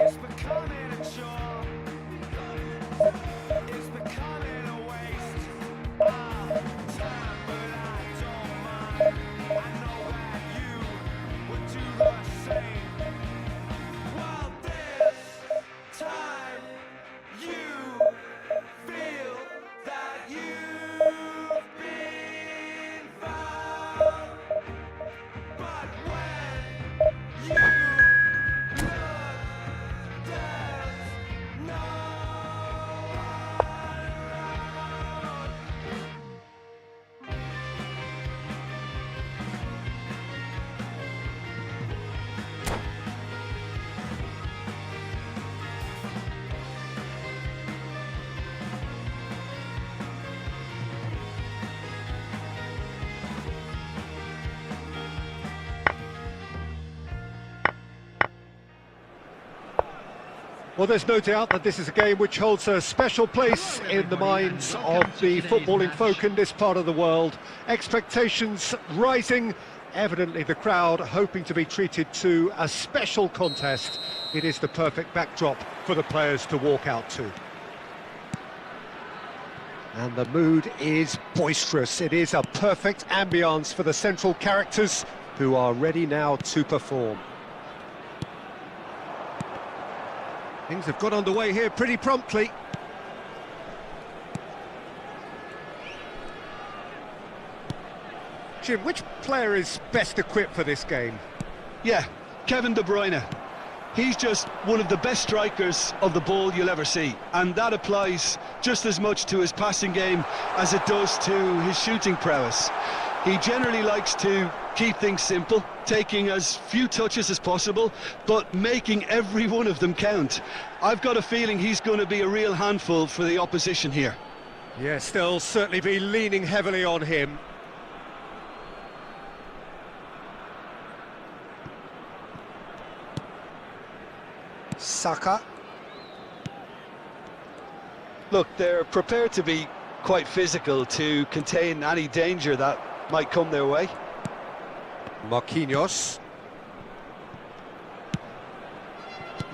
It's becoming a chore. It's becoming a waste of time, but I don't mind. I know that you would do the same. Well, this time you feel that you've been found. But when you look, there's no one around. Well, there's no doubt that this is a game which holds a special place in the minds of the footballing folk in this part of the world. Expectations rising, evidently the crowd hoping to be treated to a special contest. It is the perfect backdrop for the players to walk out to. And the mood is boisterous. It is a perfect ambience for the central characters who are ready now to perform. Things have got underway here pretty promptly. Jim, which player is best equipped for this game? Yeah, Kevin De Bruyne. He's just one of the best strikers of the ball you'll ever see, and that applies just as much to his passing game as it does to his shooting prowess. He generally likes to keep things simple, taking as few touches as possible, but making every one of them count. I've got a feeling he's going to be a real handful for the opposition here. Yes, they'll certainly be leaning heavily on him. Saka. Look, they're prepared to be quite physical to contain any danger that might come their way. Marquinhos.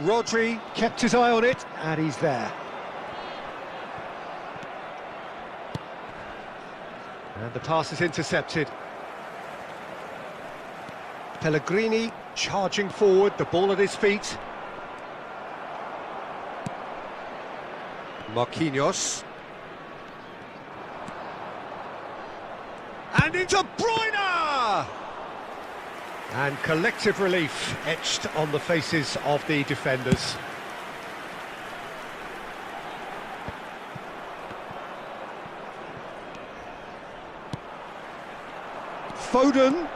Rodri kept his eye on it, and he's there. And the pass is intercepted. Pellegrini charging forward, the ball at his feet. Marquinhos. And into Bruyne! And collective relief etched on the faces of the defenders. Foden.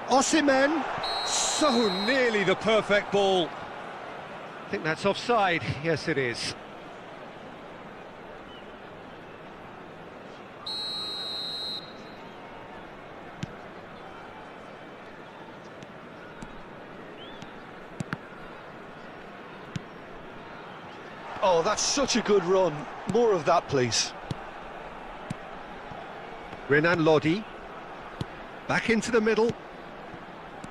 Osimhen. So nearly the perfect ball. I think that's offside. Yes, it is. Oh, that's such a good run. More of that, please. Renan Lodi. Back into the middle.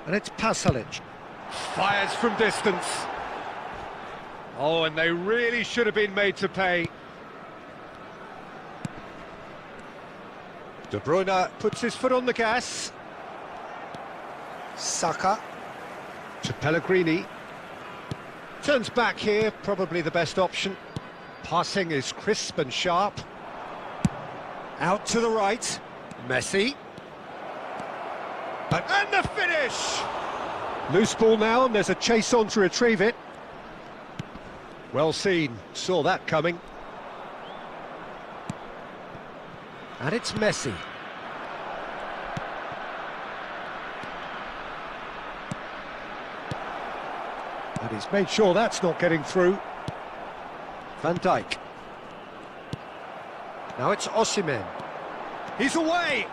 And it's Pasalic. Fires from distance. Oh, and they really should have been made to pay. De Bruyne puts his foot on the gas. Saka. To Pellegrini. Turns back here, probably the best option. Passing is crisp and sharp. Out to the right. Messi. And the finish! Loose ball now, and there's a chase on to retrieve it. Well seen, saw that coming. And it's Messi. And he's made sure that's not getting through. Van Dijk. Now it's Osimhen. He's away!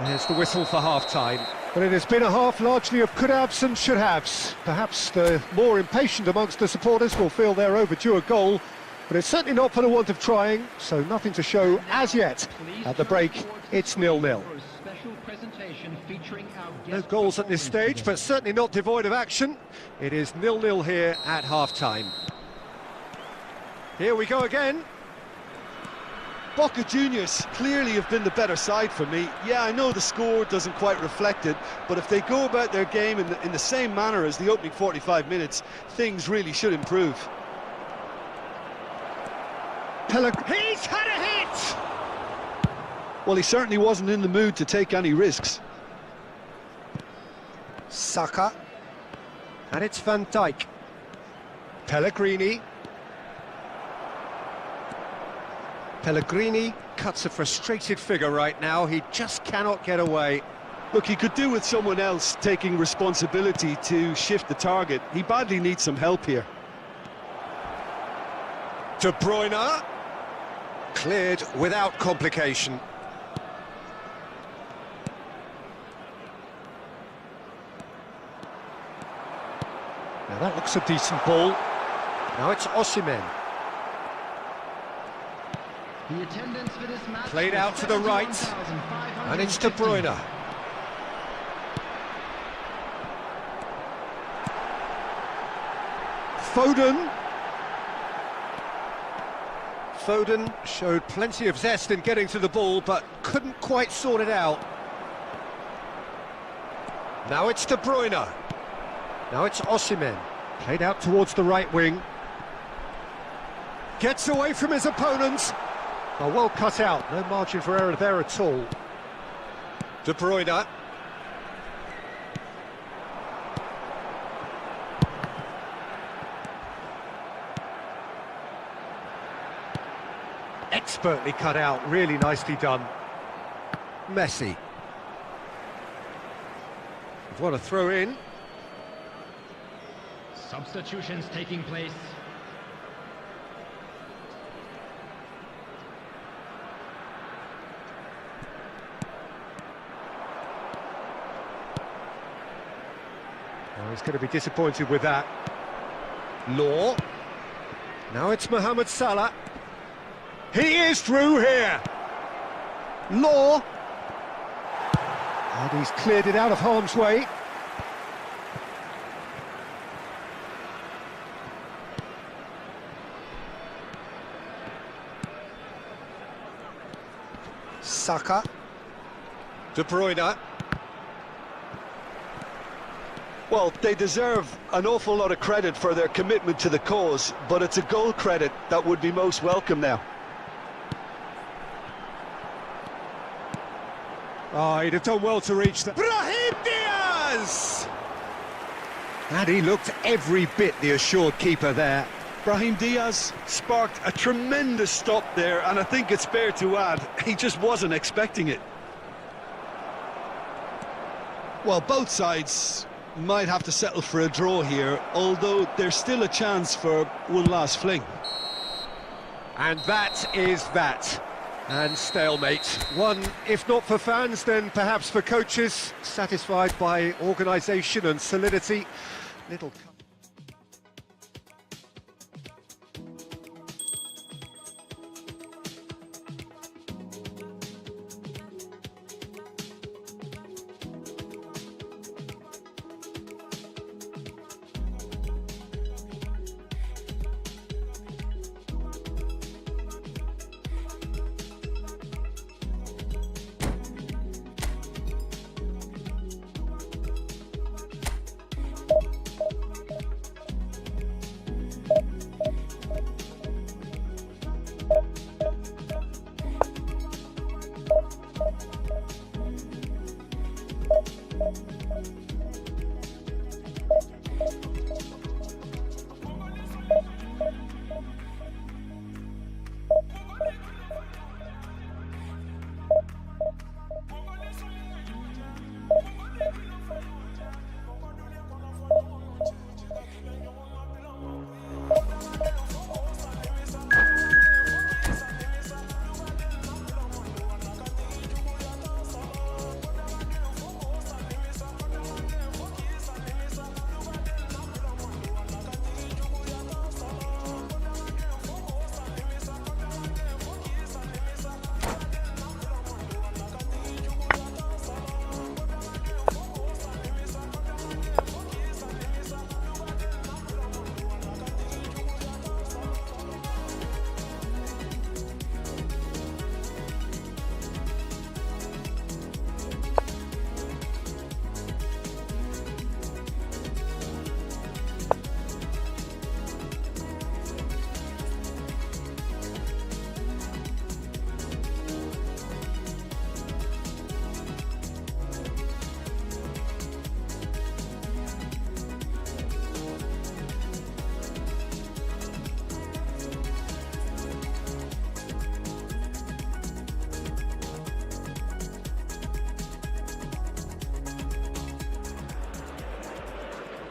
There's the whistle for half-time. But it has been a half largely of could-haves and should-haves. Perhaps the more impatient amongst the supporters will feel they're overdue a goal, but it's certainly not for the want of trying, so nothing to show as yet. At the break, it's 0-0. Special presentation. competition featuring our No guest goals at this performance stage, today. but certainly not devoid of action. It is 0-0 here at half-time. Here we go again. Boca Juniors clearly have been the better side for me. Yeah, I know the score doesn't quite reflect it, but if they go about their game in the same manner as the opening 45 minutes, things really should improve. He's had a hit! Well, he certainly wasn't in the mood to take any risks. Saka. And it's Van Dijk. Pellegrini. Pellegrini cuts a frustrated figure right now. He just cannot get away. Look, he could do with someone else taking responsibility to shift the target. He badly needs some help here. De Bruyne. Cleared without complication. Now that looks a decent ball. Now it's Osimhen. The attendance for this match Played was out to the right. 71,550. And it's De Bruyne. Foden. Foden showed plenty of zest in getting to the ball, but couldn't quite sort it out. Now it's De Bruyne. Now it's Osimhen. Played out towards the right wing. Gets away from his opponents. Oh, well cut out. No margin for error there at all. De Bruyne. Expertly cut out, really nicely done. Messi. What a throw in. Substitutions taking place. Oh, he's going to be disappointed with that. Law. Now it's Mohamed Salah. He is through here. Law. And he's cleared it out of harm's way. Saka. De Bruyne. Well, they deserve an awful lot of credit for their commitment to the cause, but it's a goal credit that would be most welcome now. Oh, he'd have done well to reach that. Brahim Diaz! And he looked every bit the assured keeper there. Brahim Diaz sparked a tremendous stop there, and I think it's fair to add, he just wasn't expecting it. Well, both sides might have to settle for a draw here, although there's still a chance for one last fling. And that is that. And stalemate. One, if not for fans, then perhaps for coaches, satisfied by organisation and solidity. Little...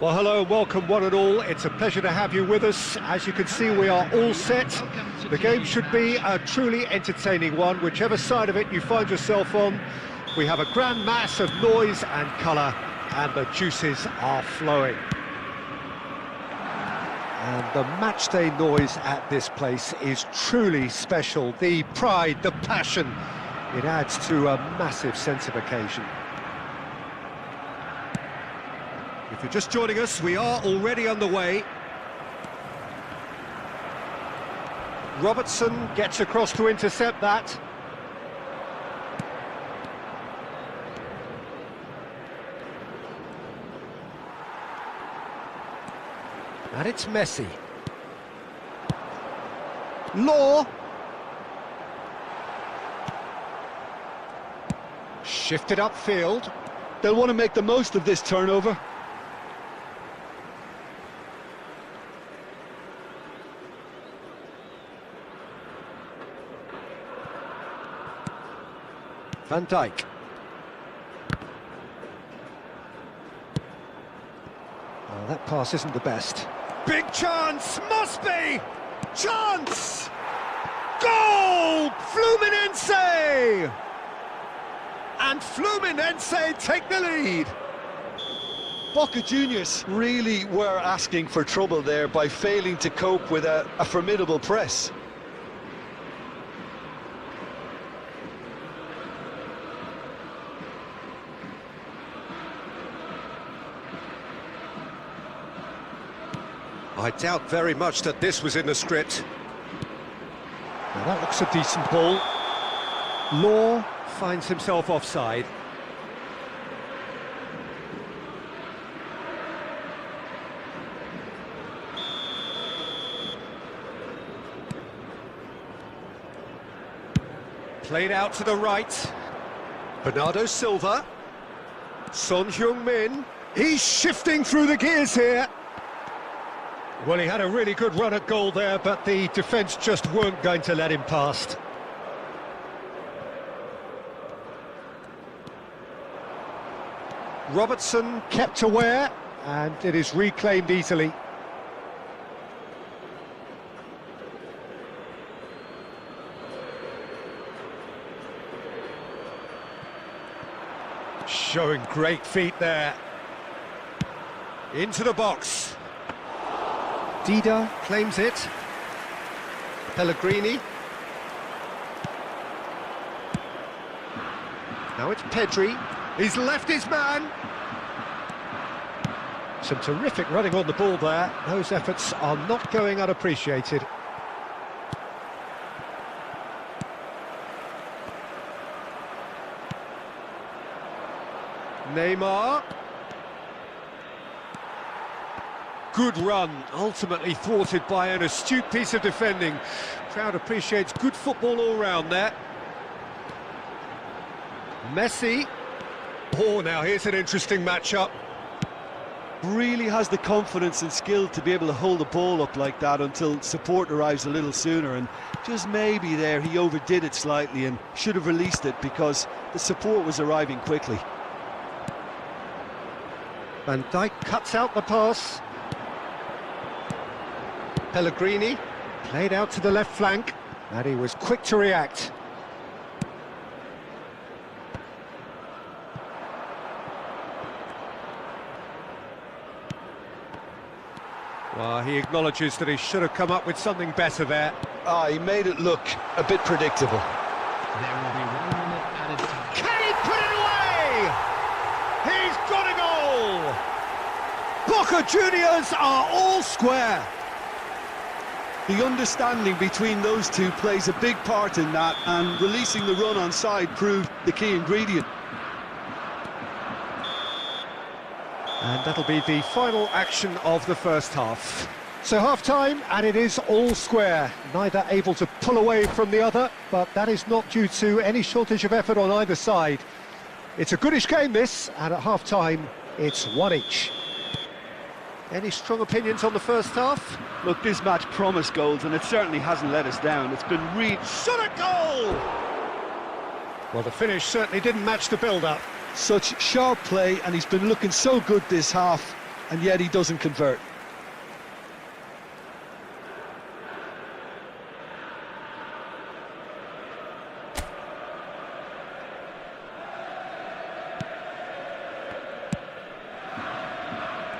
Well, hello and welcome one and all. It's a pleasure to have you with us. As you can see, we are all set. The game should be a truly entertaining one, whichever side of it you find yourself on. We have a grand mass of noise and colour, and the juices are flowing. And the matchday noise at this place is truly special. The pride, the passion, it adds to a massive sense of occasion. If you're just joining us, we are already underway. Robertson gets across to intercept that. And it's Messi. Law. Shifted upfield. They'll want to make the most of this turnover. Van Dijk. Oh, that pass isn't the best. Big chance! Must be! Chance! Goal! Fluminense! And Fluminense take the lead. Boca Juniors really were asking for trouble there by failing to cope with a formidable press. I doubt very much that this was in the script. Now that looks a decent ball. Law finds himself offside. Played out to the right. Bernardo Silva. Son Heung-min. He's shifting through the gears here. Well, he had a really good run at goal there, but the defence just weren't going to let him past. Robertson kept aware, and it is reclaimed easily. Showing great feet there. Into the box. Dida claims it. Pellegrini. Now it's Pedri. He's left his man. Some terrific running on the ball there. Those efforts are not going unappreciated. Neymar. Good run, ultimately thwarted by an astute piece of defending. Crowd appreciates good football all round there. Messi. Oh, now here's an interesting matchup. Really has the confidence and skill to be able to hold the ball up like that until support arrives a little sooner, and just maybe there he overdid it slightly and should have released it because the support was arriving quickly. Van Dijk cuts out the pass. Pellegrini played out to the left flank, and he was quick to react. Well, he acknowledges that he should have come up with something better there. He made it look a bit predictable. There will be 1 minute added time. Can he put it away? He's got a goal! Boca Juniors are all square. The understanding between those two plays a big part in that, and releasing the run on side proved the key ingredient. And that'll be the final action of the first half. So half-time, and it is all square. Neither able to pull away from the other, but that is not due to any shortage of effort on either side. It's a goodish game, this, and at half-time, it's 1 each. Any strong opinions on the first half? Look, this match promised goals, and it certainly hasn't let us down. It's been really... Shot a goal! Well, the finish certainly didn't match the build-up. Such sharp play, and he's been looking so good this half. and yet he doesn't convert.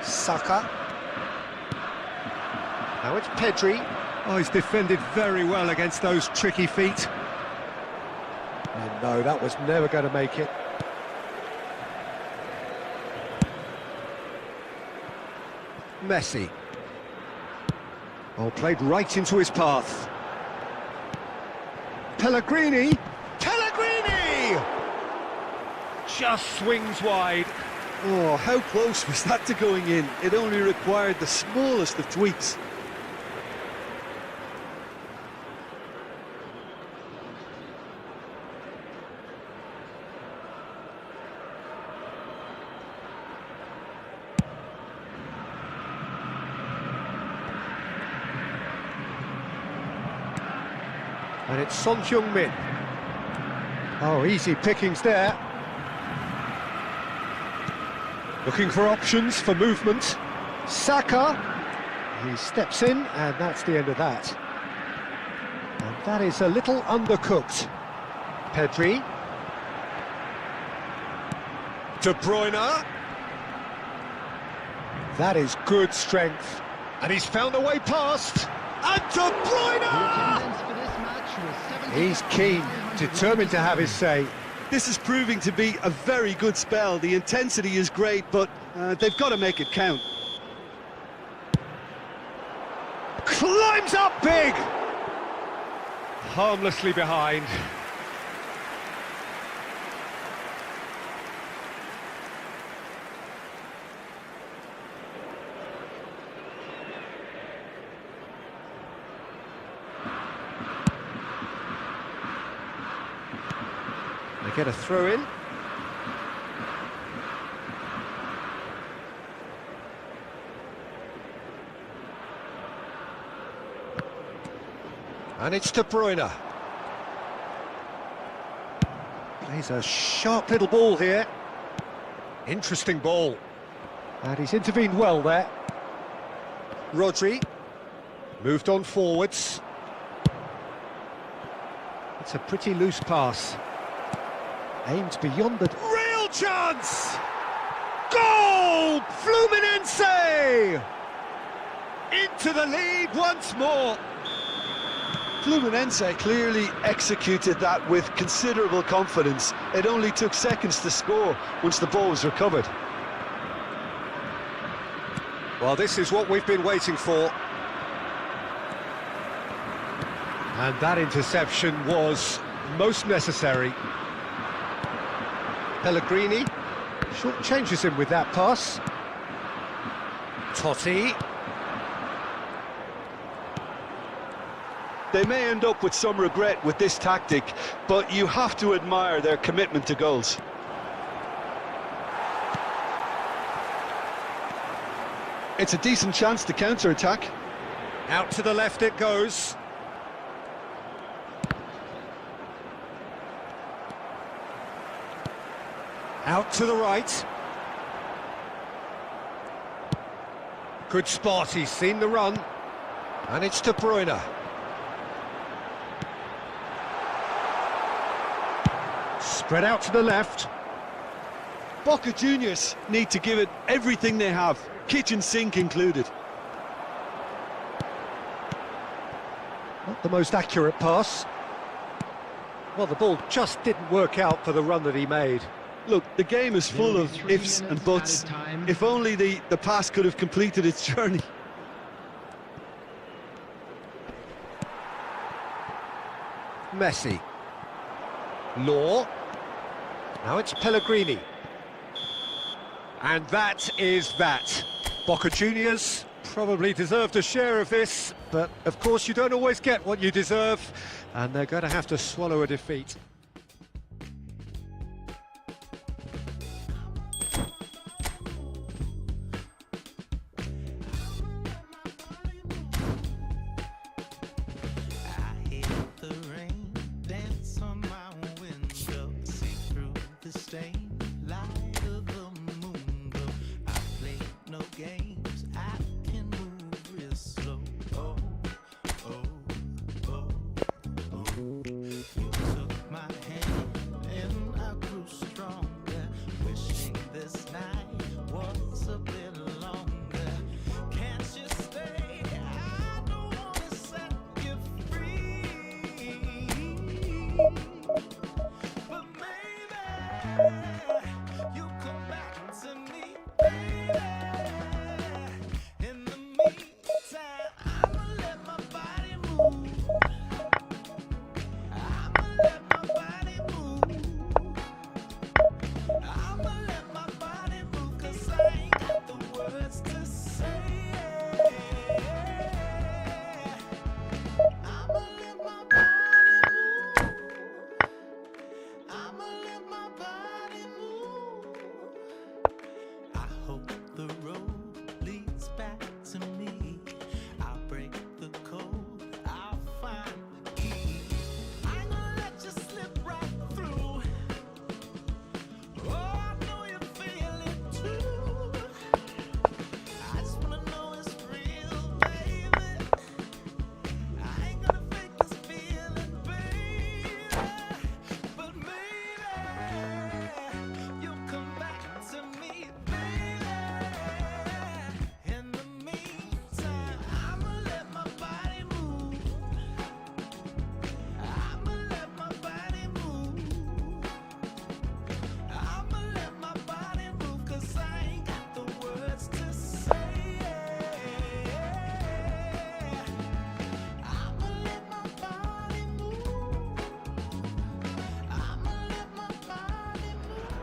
Saka. Now it's Pedri. Oh, he's defended very well against those tricky feet. And no, that was never going to make it. Messi. Oh, played right into his path. Pellegrini. Pellegrini! Just swings wide. Oh, how close was that to going in? It only required the smallest of tweaks. And it's Son Heung-min. Oh, easy pickings there. Looking for options for movement. Saka. He steps in, and that's the end of that. And that is a little undercooked. Pedri. De Bruyne. That is good strength. And he's found a way past. And De Bruyne! He's keen, determined to have his say. This is proving to be a very good spell. The intensity is great, but they've got to make it count. Climbs up big! Harmlessly behind. They get a throw in. And it's De Bruyne. Plays a sharp little ball here. Interesting ball. And he's intervened well there. Rodri. Moved on forwards. It's a pretty loose pass. Aimed beyond the... Real chance! Goal! Fluminense! Into the lead once more. Fluminense clearly executed that with considerable confidence. It only took seconds to score once the ball was recovered. Well, this is what we've been waiting for. And that interception was most necessary. Pellegrini short changes him with that pass. Totti. They may end up with some regret with this tactic, but you have to admire their commitment to goals. It's a decent chance to counter-attack. Out to the left it goes. Out to the right. Good spot, he's seen the run. And it's De Bruyne. Spread out to the left. Boca Juniors need to give it everything they have, kitchen sink included. Not the most accurate pass. Well, the ball just didn't work out for the run that he made. Look, the game is full of ifs and buts. If only the pass could have completed its journey. Messi. Law. Now it's Pellegrini. And that is that. Boca Juniors probably deserved a share of this, but of course you don't always get what you deserve, and they're going to have to swallow a defeat. Light of the moon, though I play no games, I can move real slow. Oh, oh, oh, oh. You took my hand and I grew stronger, wishing this night was a bit longer. Can't you stay? I don't wanna set you free, but maybe you come back to me, baby. In the meantime, I'ma let my body move. I'ma let my body move. I'ma let my body move, 'cause I ain't got the words to say. I'ma let my body move. I'ma let my body move. I hope the road leads back to me. I'll break the code, I'll find the key. I ain't gonna let you slip right through. Oh, I know you feel it too. I just wanna know it's real, baby. I ain't gonna fake this feeling, baby. But maybe you'll come back to me, baby. In the meantime, I'ma let my body move. I'ma let my body move. I'ma let my body move, 'cause I ain't got the words to say. I'ma let my body move. I'ma let my body move.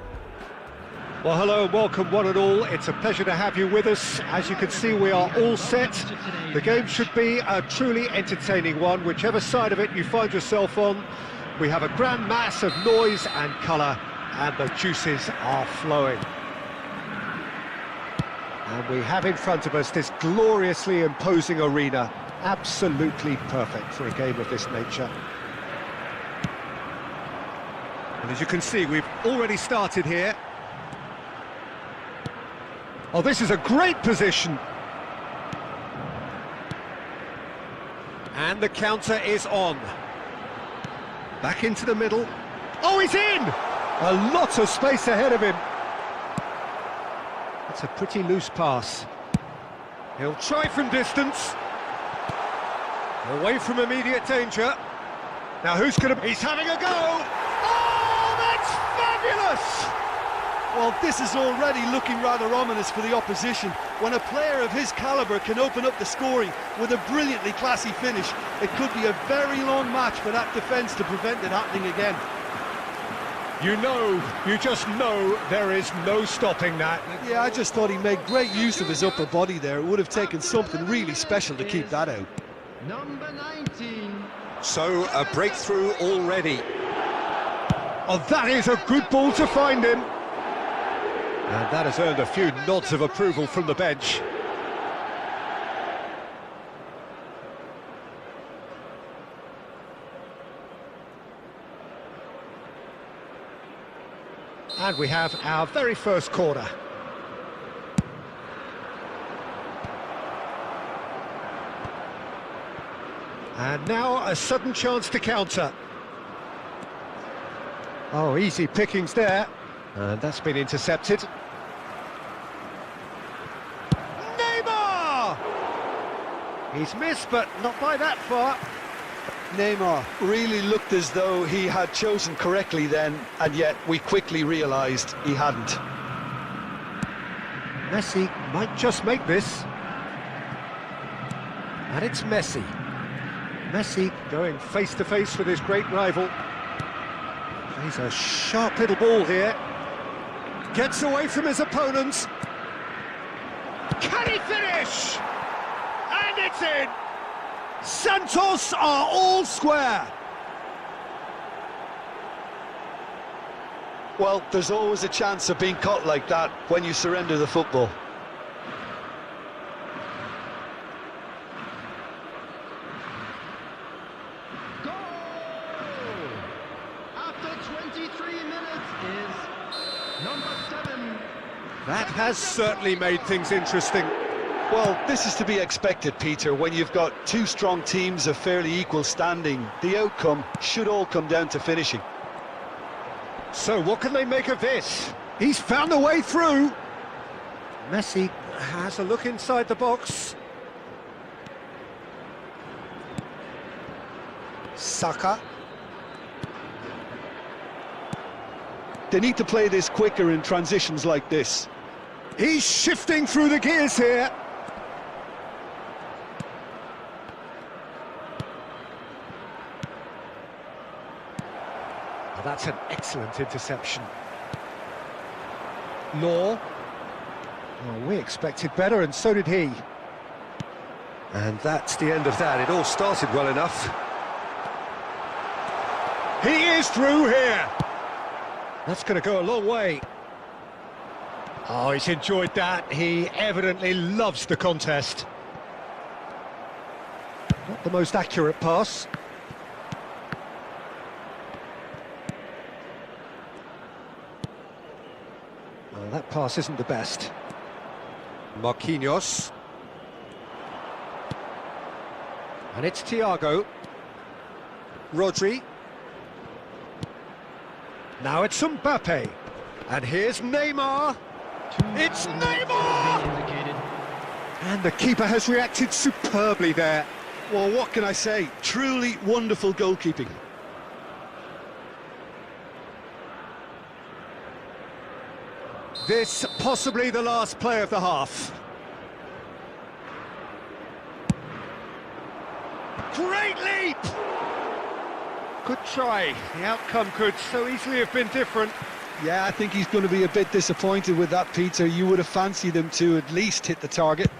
Well, hello and welcome one and all. It's a pleasure to have you with us. As you can see, we are all set. The game should be a truly entertaining one, whichever side of it you find yourself on. We have a grand mass of noise and colour, and the juices are flowing. And we have in front of us this gloriously imposing arena, absolutely perfect for a game of this nature. And as you can see, we've already started here. Oh, this is a great position. And the counter is on. Back into the middle. Oh, he's in! A lot of space ahead of him. That's a pretty loose pass. He'll try from distance. Away from immediate danger. Now who's going to... He's having a go! Oh, that's fabulous! Well, this is already looking rather ominous for the opposition. When a player of his calibre can open up the scoring with a brilliantly classy finish, it could be a very long match for that defence to prevent it happening again. You just know there is no stopping that. Yeah, I just thought he made great use of his upper body there. It would have taken something really special to keep that out. Number 19. So, a breakthrough already. Oh, that is a good ball to find him. And that has earned a few nods of approval from the bench. And we have our very first corner. And now a sudden chance to counter. Oh, easy pickings there. And that's been intercepted. Neymar! He's missed, but not by that far. Neymar really looked as though he had chosen correctly then, and yet we quickly realised he hadn't. Messi might just make this. And it's Messi. Messi going face-to-face with his great rival. He's a sharp little ball here. Gets away from his opponents. Can he finish? And it's in! Santos are all square. Well, there's always a chance of being caught like that when you surrender the football. Goal! After 23 minutes is number 7, That has certainly made things interesting. Well, this is to be expected, Peter. When you've got two strong teams of fairly equal standing, the outcome should all come down to finishing. So what can they make of this? He's found a way through. Messi has a look inside the box. Saka. They need to play this quicker in transitions like this. He's shifting through the gears here. Oh, that's an excellent interception. Law. Oh, we expected better, and so did he. And that's the end of that. It all started well enough. He is through here. That's going to go a long way. Oh, he's enjoyed that. He evidently loves the contest. Not the most accurate pass. Oh, that pass isn't the best. Marquinhos. And it's Thiago. Rodri. Now it's Mbappe. And here's Neymar. It's Neymar! And the keeper has reacted superbly there. Well, what can I say? Truly wonderful goalkeeping. This possibly the last play of the half. Great leap! Good try. The outcome could so easily have been different. Yeah, I think he's going to be a bit disappointed with that, Peter. You would have fancied him to at least hit the target.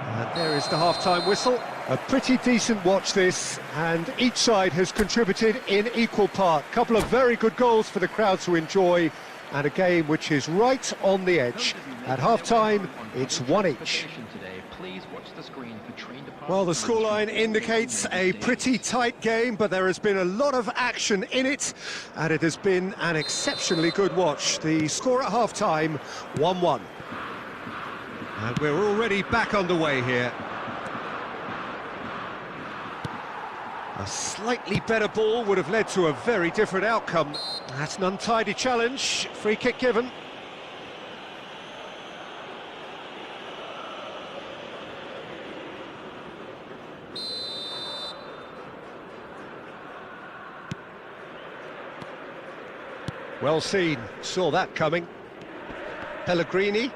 And there is the half-time whistle. A pretty decent watch this, and each side has contributed in equal part. Couple of very good goals for the crowd to enjoy, and a game which is right on the edge. At half-time, it's one each. Well, the scoreline indicates a pretty tight game, but there has been a lot of action in it, and it has been an exceptionally good watch. The score at half-time, 1-1. And we're already back underway here. A slightly better ball would have led to a very different outcome. That's an untidy challenge. Free kick given. Well seen, saw that coming. Pellegrini.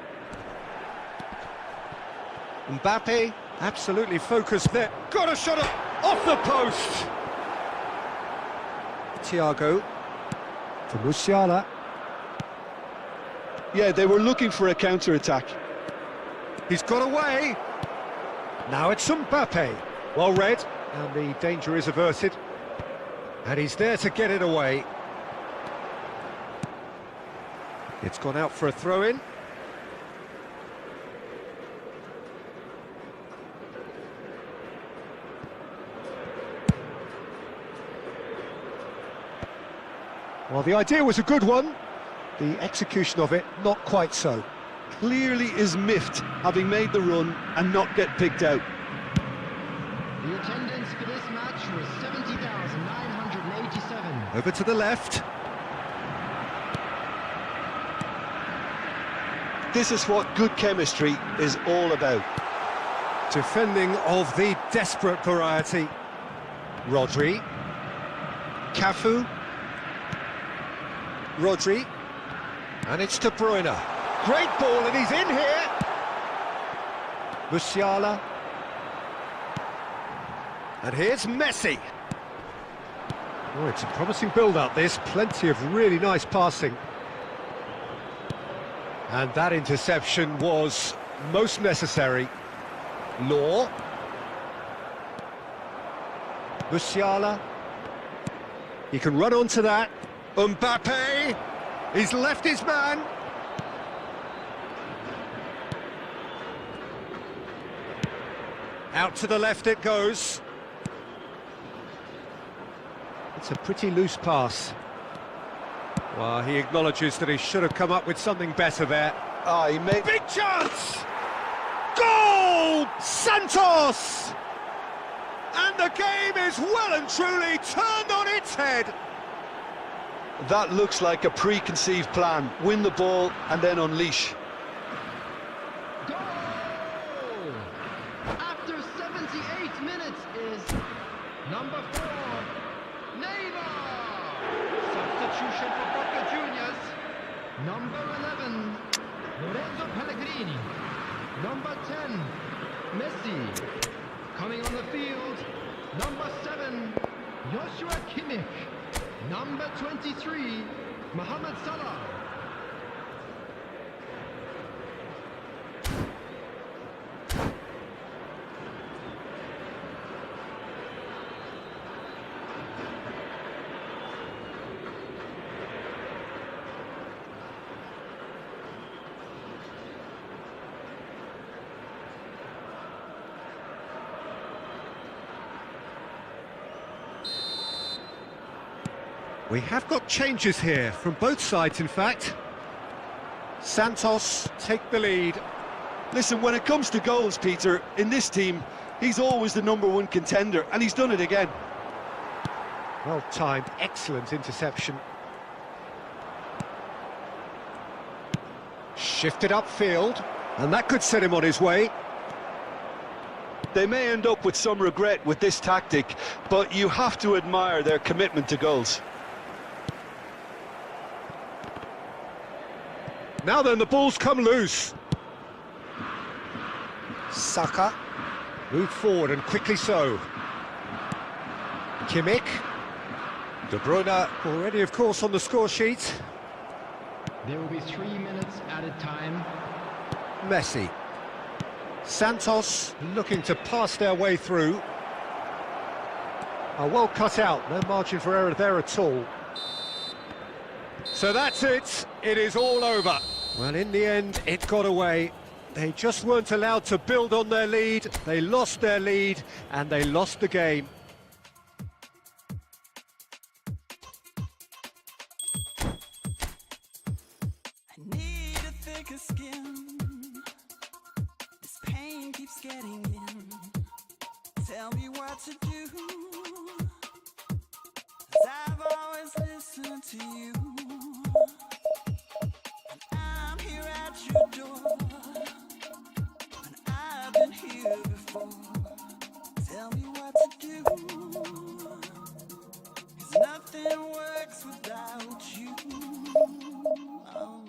Mbappe, absolutely focused there. Got a shot off the post. Thiago for Musiala. Yeah, they were looking for a counter-attack. He's got away. Now it's Mbappe. Well read, and the danger is averted. And he's there to get it away. It's gone out for a throw-in. Well, the idea was a good one. The execution of it, not quite so. Clearly is miffed, having made the run and not get picked out. The attendance for this match was 70,987. Over to the left. This is what good chemistry is all about. Defending of the desperate variety. Rodri. Cafu. Rodri. And it's De Bruyne. Great ball, and he's in here. Musiala. And here's Messi. Oh, it's a promising build-up, this. Plenty of really nice passing. And that interception was most necessary. Law. Musiala. He can run onto that. Mbappe. He's left his man. Out to the left it goes. That's a pretty loose pass. Well, he acknowledges that he should have come up with something better there. Ah, he made... Big chance! Goal! Santos! And the game is well and truly turned on its head. That looks like a preconceived plan. Win the ball and then unleash. Goal! After 78 minutes is number 4, Neymar. Substitution for Boca Juniors. Number 11, Lorenzo Pellegrini. Number 10, Messi. Coming on the field, number 7, Joshua Kimmich. Number 23, Mohamed Salah. We have got changes here, from both sides in fact. Santos take the lead. Listen, when it comes to goals, Peter, in this team, he's always the #1 contender, and he's done it again. Well timed, excellent interception. Shifted upfield, and that could set him on his way. They may end up with some regret with this tactic, but you have to admire their commitment to goals. Now then, the ball's come loose. Saka moved forward, and quickly so. Kimmich. De Bruyne already, of course, on the score sheet. There will be 3 minutes added time. Messi. Santos looking to pass their way through. Oh, well cut out, no margin for error there at all. So that's it, it is all over. Well, in the end, it got away. They just weren't allowed to build on their lead, they lost their lead, and they lost the game. I need a thicker skin. This pain keeps getting in. Tell me what to do. 'Cause I've always listened to you. And I'm here at your door. And I've been here before. Tell me what to do. 'Cause nothing works without you. Oh.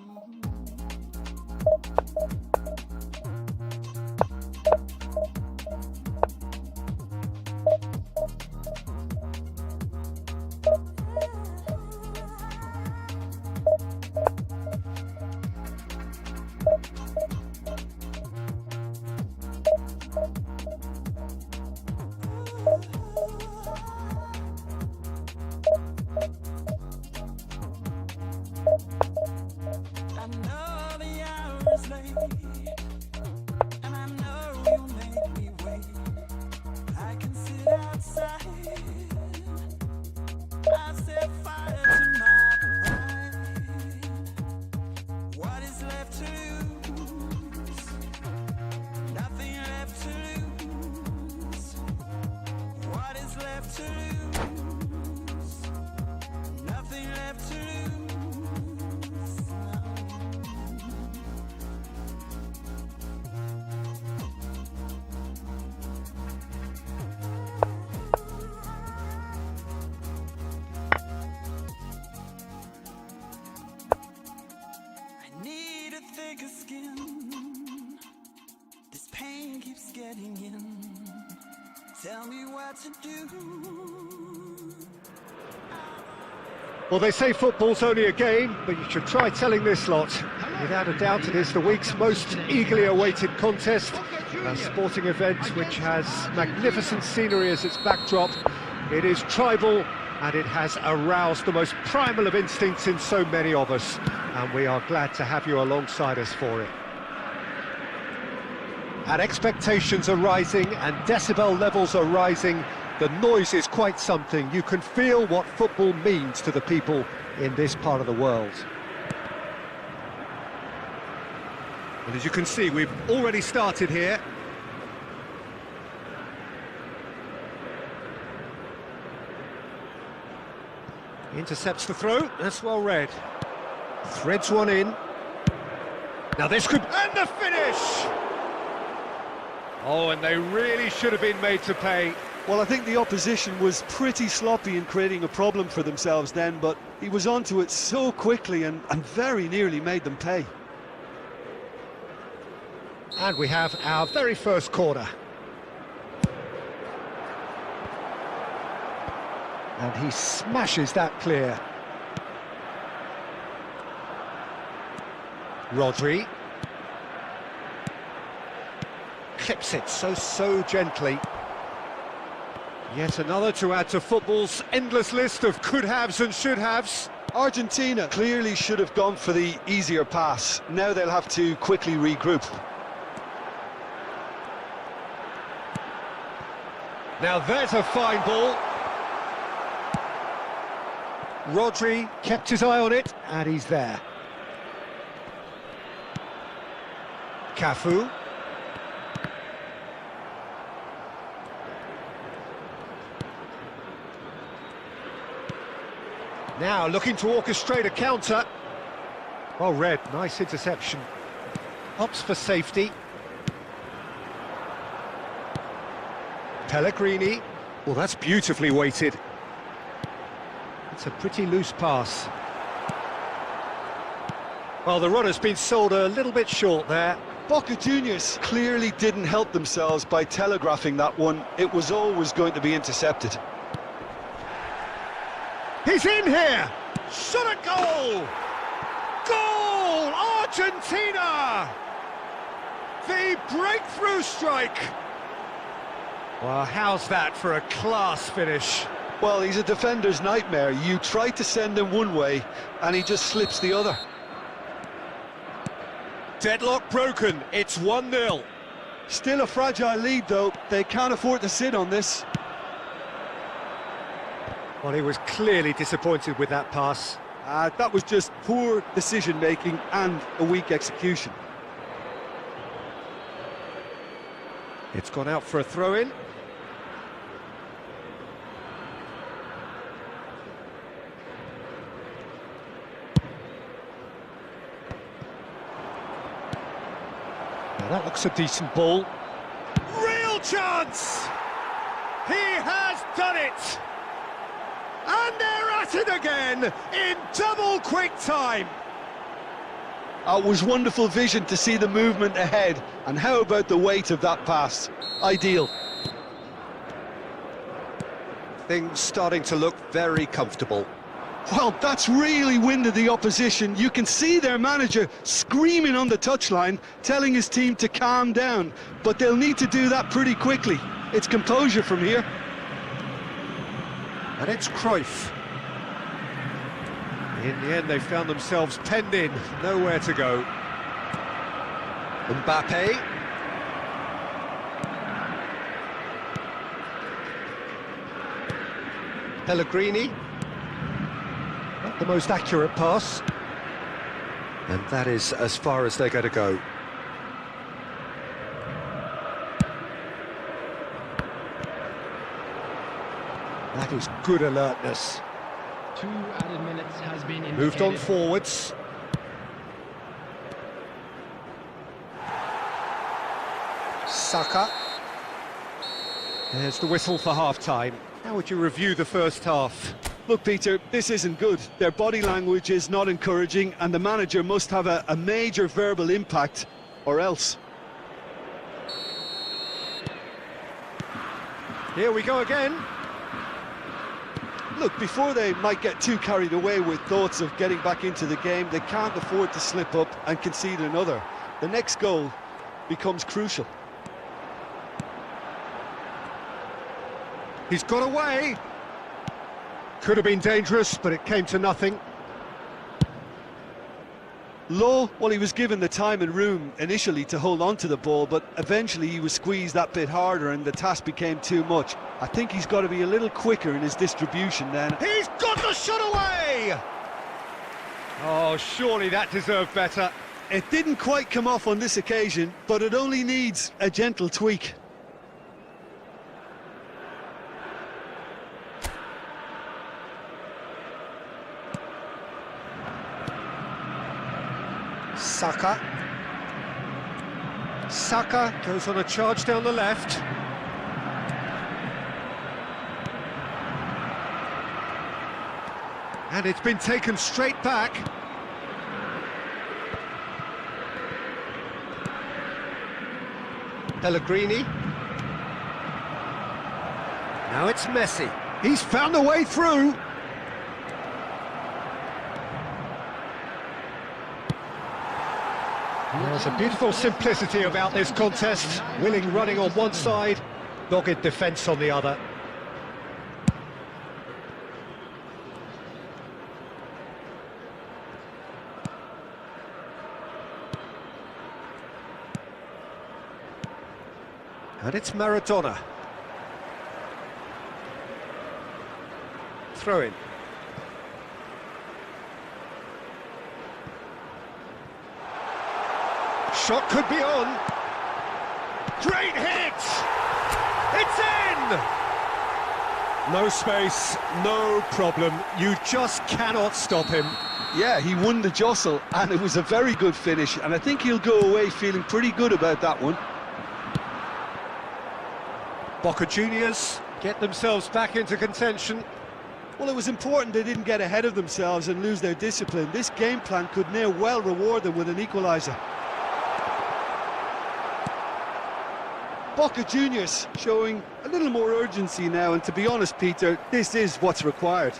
I know the hour is late, and I know you'll make me wait. I can sit outside. I set fire to my pride. What is left to lose? Nothing left to lose. What is left to lose? Nothing left to lose. I need a thicker skin. This pain keeps getting in. Tell me what to do. Well, they say football's only a game, but you should try telling this lot. Without a doubt, it is the week's most eagerly awaited contest, a sporting event which has magnificent scenery as its backdrop. It is tribal, and it has aroused the most primal of instincts in so many of us, and we are glad to have you alongside us for it. And expectations are rising, and decibel levels are rising The noise is quite something. You can feel what football means to the people in this part of the world. And as you can see, we've already started here. Intercepts the throw, that's well read. Threads one in. Now this could... And the finish! Oh, and they really should have been made to pay. Well, I think the opposition was pretty sloppy in creating a problem for themselves then, but he was onto it so quickly and very nearly made them pay. And we have our very first corner. And he smashes that clear. Rodri. Clips it so gently. Yet another to add to football's endless list of could-haves and should-haves. Argentina clearly should have gone for the easier pass. Now they'll have to quickly regroup. Now there's a fine ball. Rodri kept his eye on it, and he's there. Cafu. Now looking to orchestrate a counter. Well read, nice interception. Opts for safety. Pellegrini. Well, that's beautifully weighted. It's a pretty loose pass. Well, the run has been sold a little bit short there. Boca Juniors clearly didn't help themselves by telegraphing that one. It was always going to be intercepted. He's in here! Shot a goal! Goal! Argentina! The breakthrough strike! Well, how's that for a class finish? Well, he's a defender's nightmare. You try to send him one way, and he just slips the other. Deadlock broken, it's 1-0. Still a fragile lead, though. They can't afford to sit on this. Well, he was clearly disappointed with that pass. That was just poor decision-making and a weak execution. It's gone out for a throw-in. Now that looks a decent ball. Real chance! He has done it! And they're at it again in double quick time. It was wonderful vision to see the movement ahead, and how about the weight of that pass? Ideal. Things starting to look very comfortable. Well, that's really winded the opposition. You can see their manager screaming on the touchline, telling his team to calm down, but they'll need to do that pretty quickly. It's composure from here. And it's Cruyff. In the end, they found themselves penned in, nowhere to go. Mbappe. Pellegrini. Not the most accurate pass. And that is as far as they're going to go. That is good alertness. 2 added minutes has been indicated. Moved on forwards. Saka. There's the whistle for half-time. How would you review the first half? Look, Peter, this isn't good. Their body language is not encouraging, and the manager must have a major verbal impact, or else. Here we go again. Look, before they might get too carried away with thoughts of getting back into the game, they can't afford to slip up and concede another. The next goal becomes crucial. He's got away. Could have been dangerous, but it came to nothing. Lowe, well, he was given the time and room initially to hold on to the ball, but eventually he was squeezed that bit harder and the task became too much. I think he's got to be a little quicker in his distribution then. He's got the shot away! Oh, surely that deserved better. It didn't quite come off on this occasion, but it only needs a gentle tweak. Saka. Saka goes on a charge down the left. And it's been taken straight back. Pellegrini. Now it's Messi. He's found a way through. There's a beautiful simplicity about this contest. Willing running on one side, dogged defence on the other. And it's Maradona. Throw in. Shot could be on. Great hit! It's in! No space, no problem. You just cannot stop him. Yeah, he won the jostle, and it was a very good finish, and I think he'll go away feeling pretty good about that one. Boca Juniors get themselves back into contention. Well, it was important they didn't get ahead of themselves and lose their discipline. This game plan could now well reward them with an equaliser. Boca Juniors showing a little more urgency now, and to be honest, Peter, this is what's required.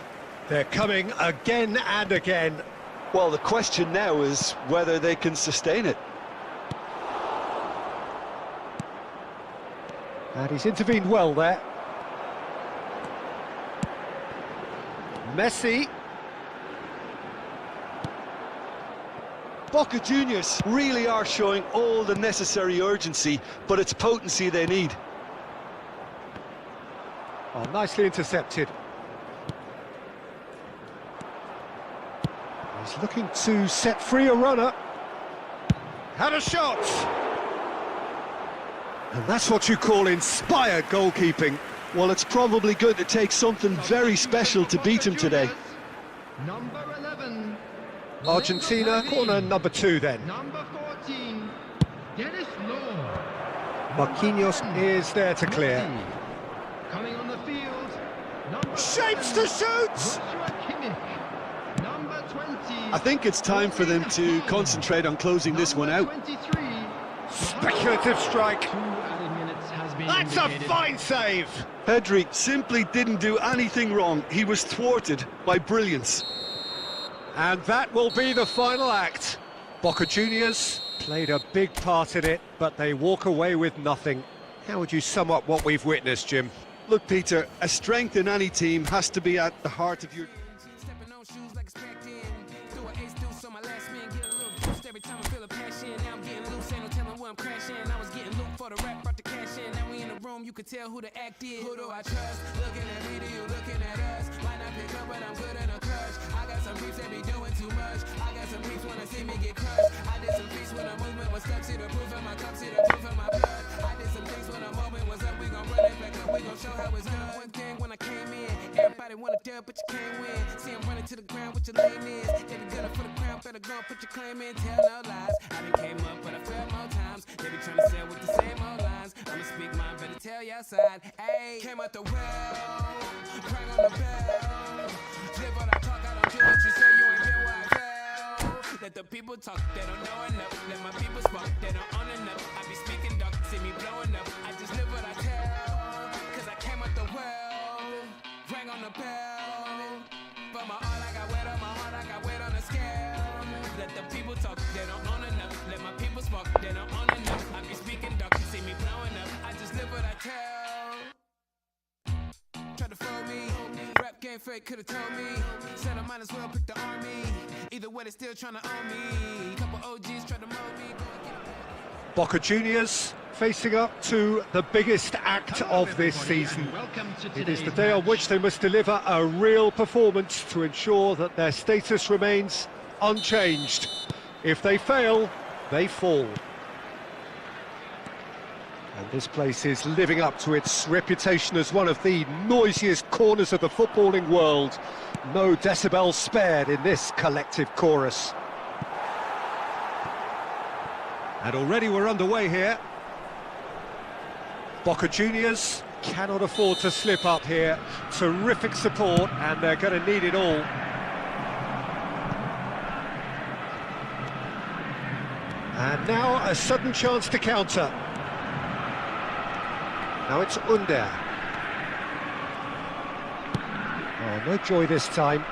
They're coming again and again. Well, the question now is whether they can sustain it. And he's intervened well there. Messi. Boca Juniors really are showing all the necessary urgency, but it's potency they need. Oh, nicely intercepted. He's looking to set free a runner. Had a shot! And that's what you call inspired goalkeeping. Well, it's probably going to take something very special to beat him today. Number 11. Argentina, corner number 2 then. Number 14. Dennis Law. Marquinhos is there to clear. Coming on the field. Number Shapes to shoot! Joshua Kimmich. Number 20. I think it's time for them to concentrate on closing this one out. 23. Speculative strike. 2 added minutes has been That's a indicated. fine save! Pedri simply didn't do anything wrong. He was thwarted by brilliance. And that will be the final act. Boca Juniors played a big part in it, but they walk away with nothing. How would you sum up what we've witnessed, Jim? Look, Peter, a strength in any team has to be at the heart of your... Stepping on shoes like a spec in. Do an ace deuce on my last man, get a little boost every time I feel a passion. Now I'm getting loose, ain't no telling where I'm crashing. I was getting loot for the rap, brought the cash in. Now we in the room, you can tell who the act is. Who do I trust? Looking at me, do you looking at us? Might not pick up, but I'm good in a crush. I got some beefs that be doing too much. I got some beefs when I see me get crushed. I did some beats when the movement was stuck. See the proof in my cup, see the proof in my blood. I did some things when the moment was up. We gon' run it back up, we gon' show how it's done. One thing when I came in, everybody wanna dub, but you can't win. See I'm running to the ground with your lane is. They be gunning for the crown, better go put your claim in. Tell no lies. I done came up, but I fell more times. They be trying to sell with the same old lines. I'ma speak mine, better tell your side. Ayy, came out the well, rang on the bell. Live what I talk, I don't care what you say, you ain't been where I fell. Let the people talk, they don't know enough. Let my people spark, they don't own enough. I be speaking dark, see me blowing up. I just live what I tell, cause I came out the well, rang on the bell. For my all, I got weight on my heart, I got weight on the scale. Let the people talk, they don't own enough. Let my people spark, they don't own enough. I be speaking dark, see me blowing up. I just live what I tell. Try to fool me, rap game fake could've told me. Said I might as well pick the army. Either way, they still trying to own me. Couple OGs try to mold me. Boca Juniors facing up to the biggest act of this season. It is the day on which they must deliver a real performance to ensure that their status remains unchanged. If they fail, they fall. And this place is living up to its reputation as one of the noisiest corners of the footballing world. No decibels spared in this collective chorus. And already we're underway here. Boca Juniors cannot afford to slip up here. Terrific support, and they're going to need it all. And now a sudden chance to counter. Now it's Under. Oh, no joy this time.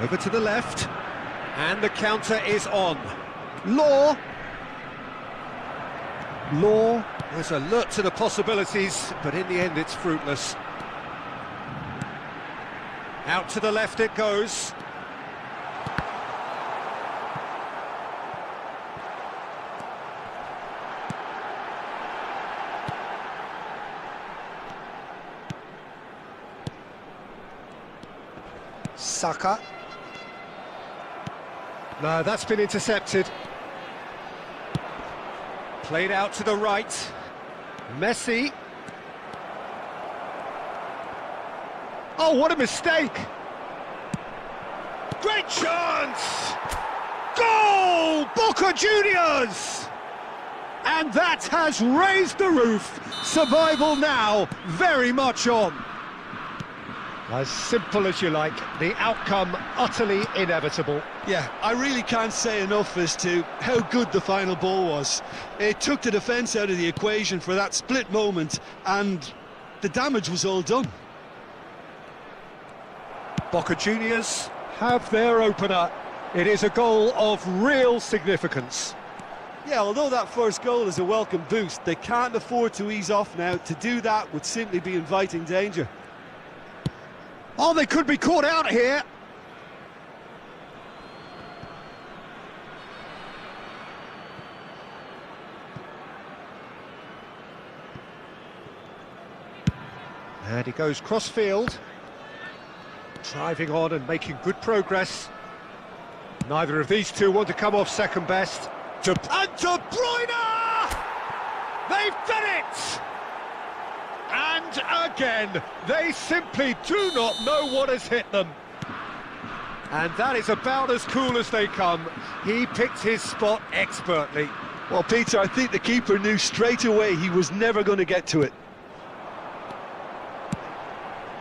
Over to the left. And the counter is on. Law was alert to the possibilities, but in the end it's fruitless. Out to the left it goes. Saka. No, that's been intercepted. Played out to the right. Messi. Oh, what a mistake! Great chance! Goal! Boca Juniors! And that has raised the roof. Survival now, very much on. As simple as you like, the outcome utterly inevitable. Yeah, I really can't say enough as to how good the final ball was. It took the defence out of the equation for that split moment, and the damage was all done. Boca Juniors have their opener. It is a goal of real significance. Yeah, although that first goal is a welcome boost, they can't afford to ease off now. To do that would simply be inviting danger. Oh, they could be caught out here. And he goes cross-field. Driving on and making good progress. Neither of these two want to come off second best. And De Bruyne! They've done it! And again, they simply do not know what has hit them. And that is about as cool as they come. He picked his spot expertly. Well, Peter, I think the keeper knew straight away he was never going to get to it.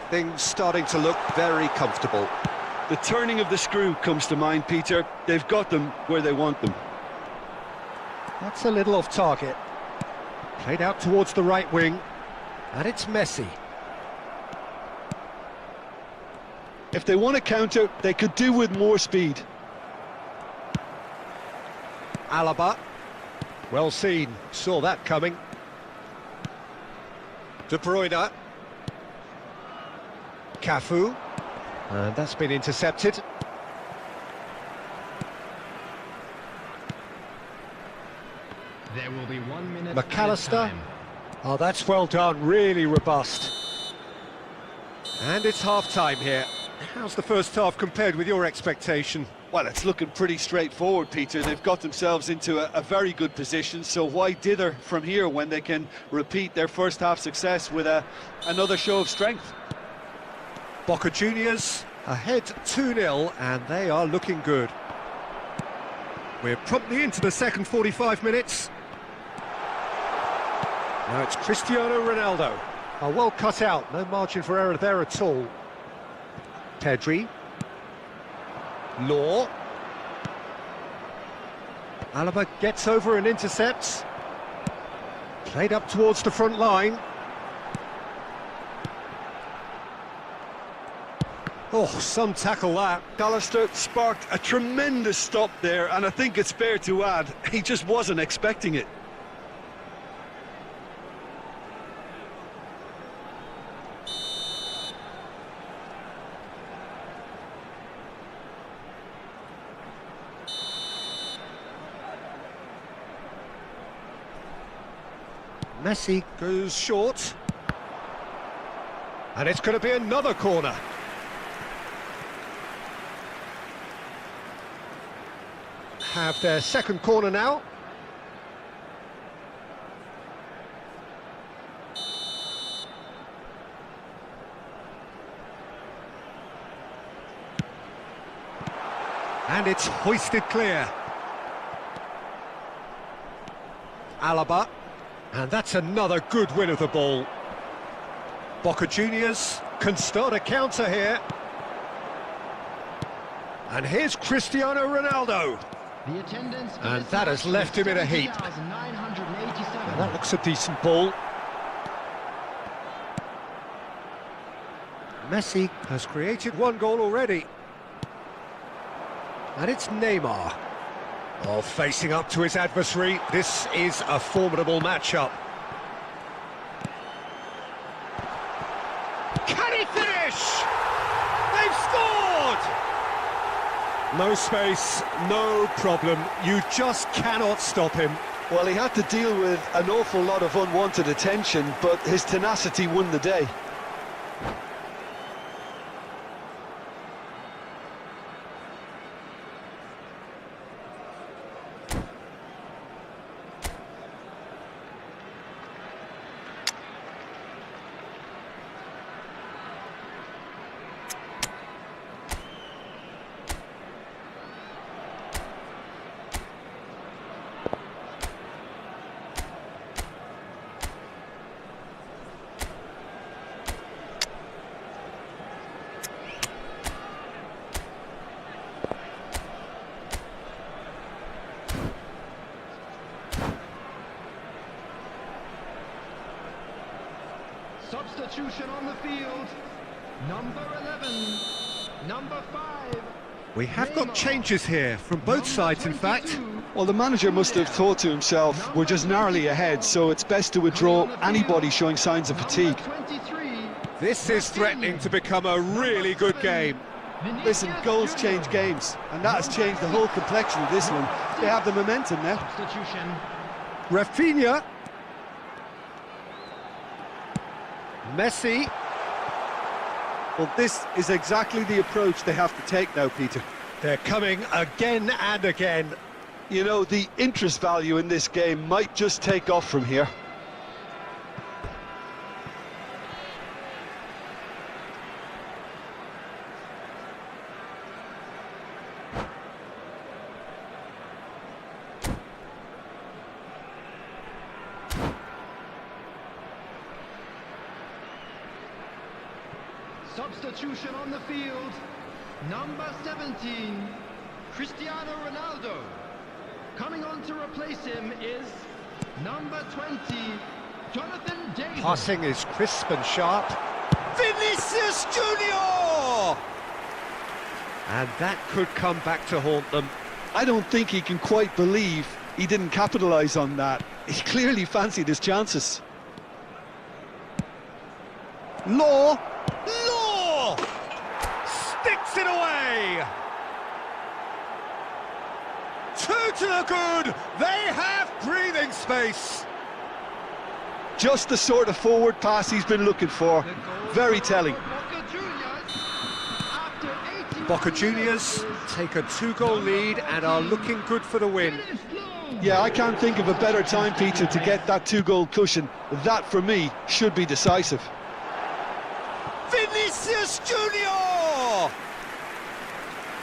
Things starting to look very comfortable. The turning of the screw comes to mind, Peter. They've got them where they want them. That's a little off target. Played out towards the right wing. And it's Messi. If they want to counter, they could do with more speed. Alaba. Well seen. Saw that coming. De Bruyne. Cafu. And that's been intercepted. There will be 1 minute. McAllister. Oh, that's well done, really robust. And it's half-time here. How's the first half compared with your expectation? Well, it's looking pretty straightforward, Peter. They've got themselves into a very good position, so why dither from here when they can repeat their first half success with another show of strength? Boca Juniors ahead 2-0, and they are looking good. We're promptly into the second 45 minutes. Now it's Cristiano Ronaldo. Oh, well cut out, no margin for error there at all. Pedri. Law. Alaba gets over and intercepts. Played up towards the front line. Oh, some tackle that. McAllister sparked a tremendous stop there, and I think it's fair to add, he just wasn't expecting it. Messi goes short. And it's going to be another corner. Have their second corner now. And it's hoisted clear. Alaba. And that's another good win of the ball. Boca Juniors can start a counter here. And here's Cristiano Ronaldo. The attendance for And this that has match left is him in a heap. 70,987. And that looks a decent ball. Messi has created one goal already. And it's Neymar. Oh, facing up to his adversary. This is a formidable matchup. Can he finish? They've scored! No space, no problem. You just cannot stop him. Well, he had to deal with an awful lot of unwanted attention, but his tenacity won the day. Substitution on the field. Number 11. Number 5. We have got changes here from both sides, in fact. Well, the manager must have thought to himself, we're just narrowly ahead, so it's best to withdraw anybody showing signs of fatigue. This is threatening to become a really good game. Listen, goals change games, and that has changed the whole complexion of this one. They have the momentum now. Substitution. Rafinha. Messi. Well, this is exactly the approach they have to take now, Peter. They're coming again and again. You know, the interest value in this game might just take off from here. Substitution on the field. Number 17, Cristiano Ronaldo. Coming on to replace him is number 20, Jonathan David. Passing is crisp and sharp. Vinicius Junior! And that could come back to haunt them. I don't think he can quite believe he didn't capitalise on that. He clearly fancied his chances. Law! Law! Sticks it away! Two to the good! They have breathing space! Just the sort of forward pass he's been looking for. Very telling. Boca Juniors take a two-goal lead and are looking good for the win. Yeah, I can't think of a better time, Peter, to get that two-goal cushion. That, for me, should be decisive. Vinicius Junior!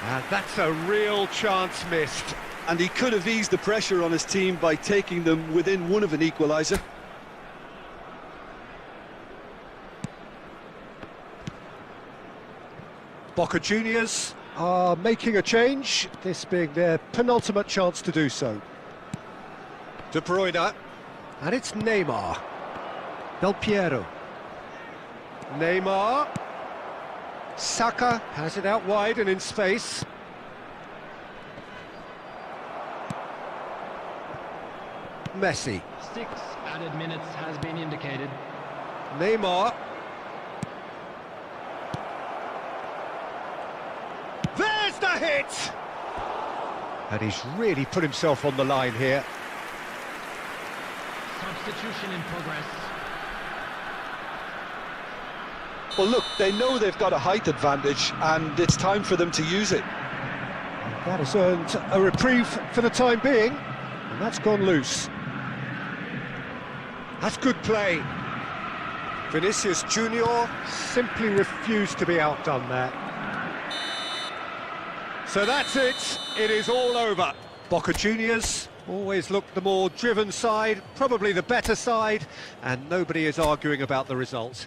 And that's a real chance missed. And he could have eased the pressure on his team by taking them within one of an equaliser. Boca Juniors are making a change, this being their penultimate chance to do so. De Bruyne, and it's Neymar. Del Piero. Neymar. Saka has it out wide and in space. Messi. 6 added minutes has been indicated. Neymar. There's the hit! And he's really put himself on the line here. substitution in progress. Well, look, they know they've got a height advantage, and it's time for them to use it. That has earned a reprieve for the time being, and that's gone loose. That's good play. Vinicius Junior simply refused to be outdone there. So that's it. It is all over. Boca Juniors always looked the more driven side, probably the better side, and nobody is arguing about the result.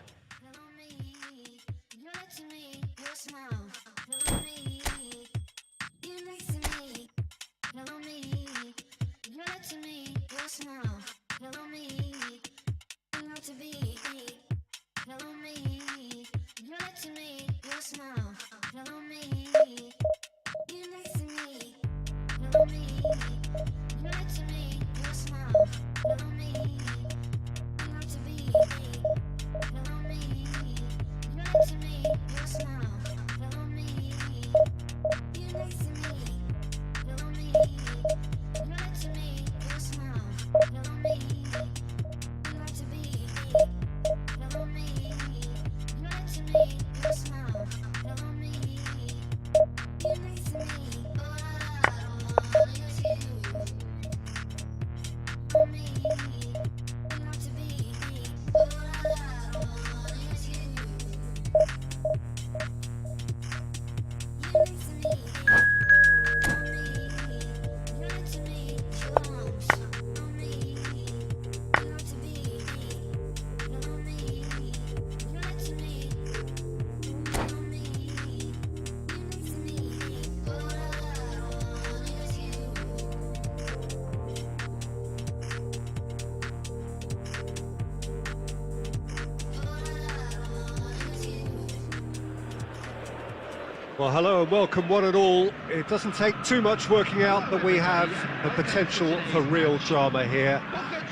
Well, hello and welcome one and all. It doesn't take too much working out that we have the potential for real drama here.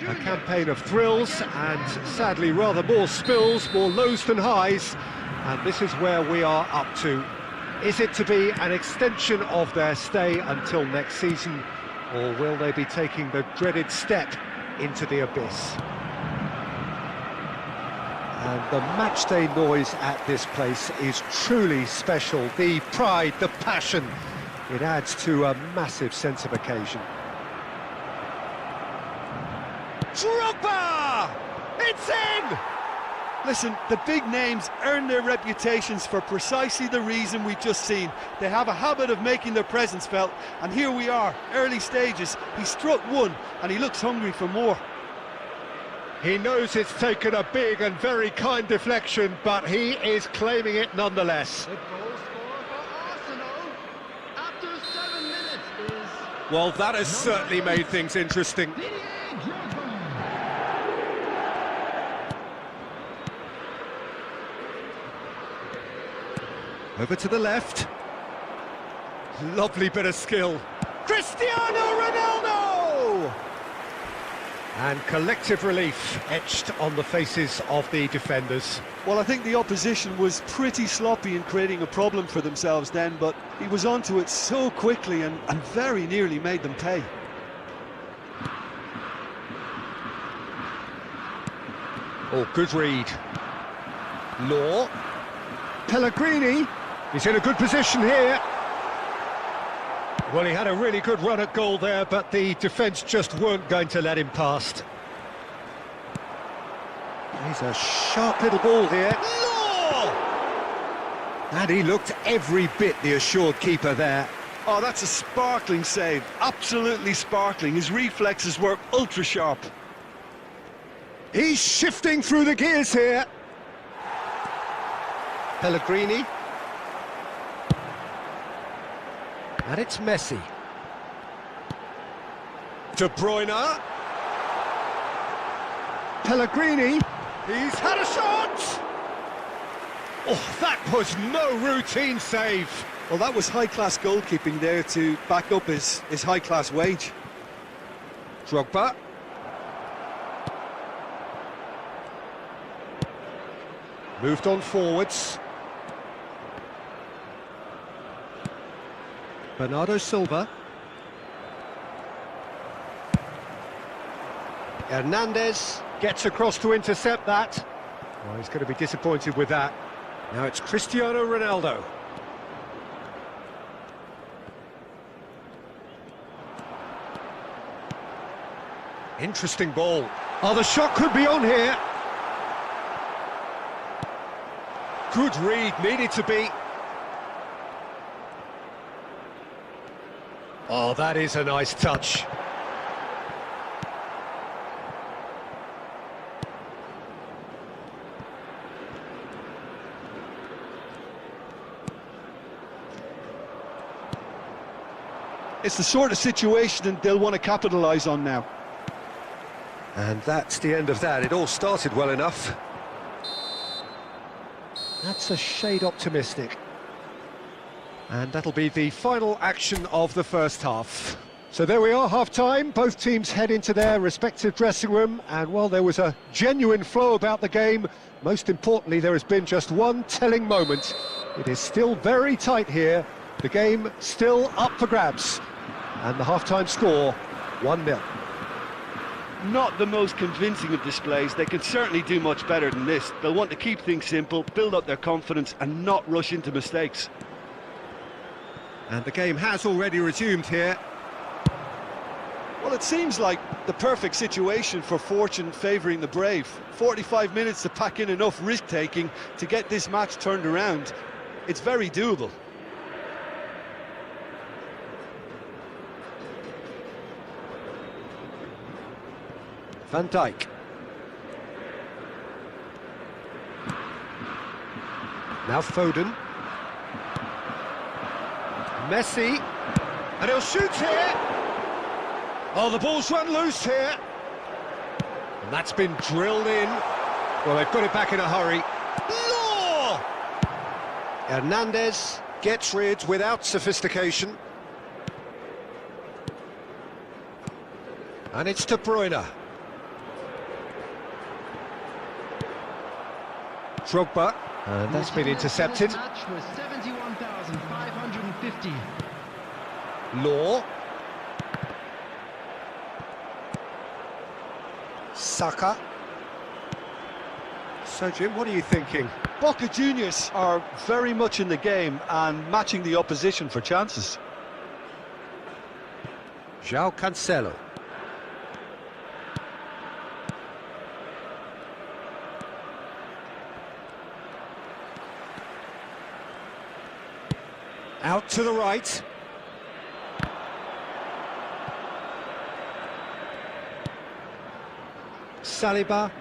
A campaign of thrills and sadly rather more spills, more lows than highs. And this is where we are up to. Is it to be an extension of their stay until next season, or will they be taking the dreaded step into the abyss? And the matchday noise at this place is truly special. The pride, the passion, it adds to a massive sense of occasion. Drogba! It's in! Listen, the big names earn their reputations for precisely the reason we've just seen. They have a habit of making their presence felt, and here we are, early stages. He struck one, and he looks hungry for more. He knows it's taken a big and very kind deflection, but he is claiming it nonetheless. The goal scorer for Arsenal after 7 minutes is... Well, that has certainly made things interesting. Over to the left. Lovely bit of skill. Cristiano Ronaldo! And collective relief etched on the faces of the defenders. Well, I think the opposition was pretty sloppy in creating a problem for themselves then, but he was onto it so quickly and very nearly made them pay. Oh, good read. Law. Pellegrini. He's in a good position here. Well, he had a really good run at goal there, but the defence just weren't going to let him past. He's a sharp little ball here. Law! And he looked every bit the assured keeper there. Oh, that's a sparkling save. Absolutely sparkling. His reflexes were ultra sharp. He's shifting through the gears here. Pellegrini. And it's Messi. De Bruyne. Pellegrini. He's had a shot! Oh, that was no routine save. Well, that was high-class goalkeeping there to back up his high-class wage. Drogba. Moved on forwards. Bernardo Silva. Hernandez gets across to intercept that. Well, he's going to be disappointed with that. Now it's Cristiano Ronaldo. Interesting ball. Oh, the shot could be on here. Good read, needed to be. Oh, that is a nice touch. It's the sort of situation they'll want to capitalise on now. And that's the end of that. It all started well enough. That's a shade optimistic. And that'll be the final action of the first half. So there we are, half-time. Both teams head into their respective dressing room. And, well, there was a genuine flow about the game. Most importantly, there has been just one telling moment. It is still very tight here. The game still up for grabs. And the half-time score, 1-0. Not the most convincing of displays. They can certainly do much better than this. They'll want to keep things simple, build up their confidence and not rush into mistakes. And the game has already resumed here. Well, it seems like the perfect situation for fortune favouring the brave. 45 minutes to pack in enough risk-taking to get this match turned around. It's very doable. Van Dijk. Now Foden. Messi. And he'll shoot here. Oh, the ball's run loose here. And that's been drilled in. Well, they've got it back in a hurry. Law! Hernandez gets rid without sophistication. And it's De Bruyne. Drogba, and that's been intercepted. Match was 71,550. Law. Saka. So, Jim, what are you thinking? Boca Juniors are very much in the game and matching the opposition for chances. João Cancelo. Out to the right. Saliba.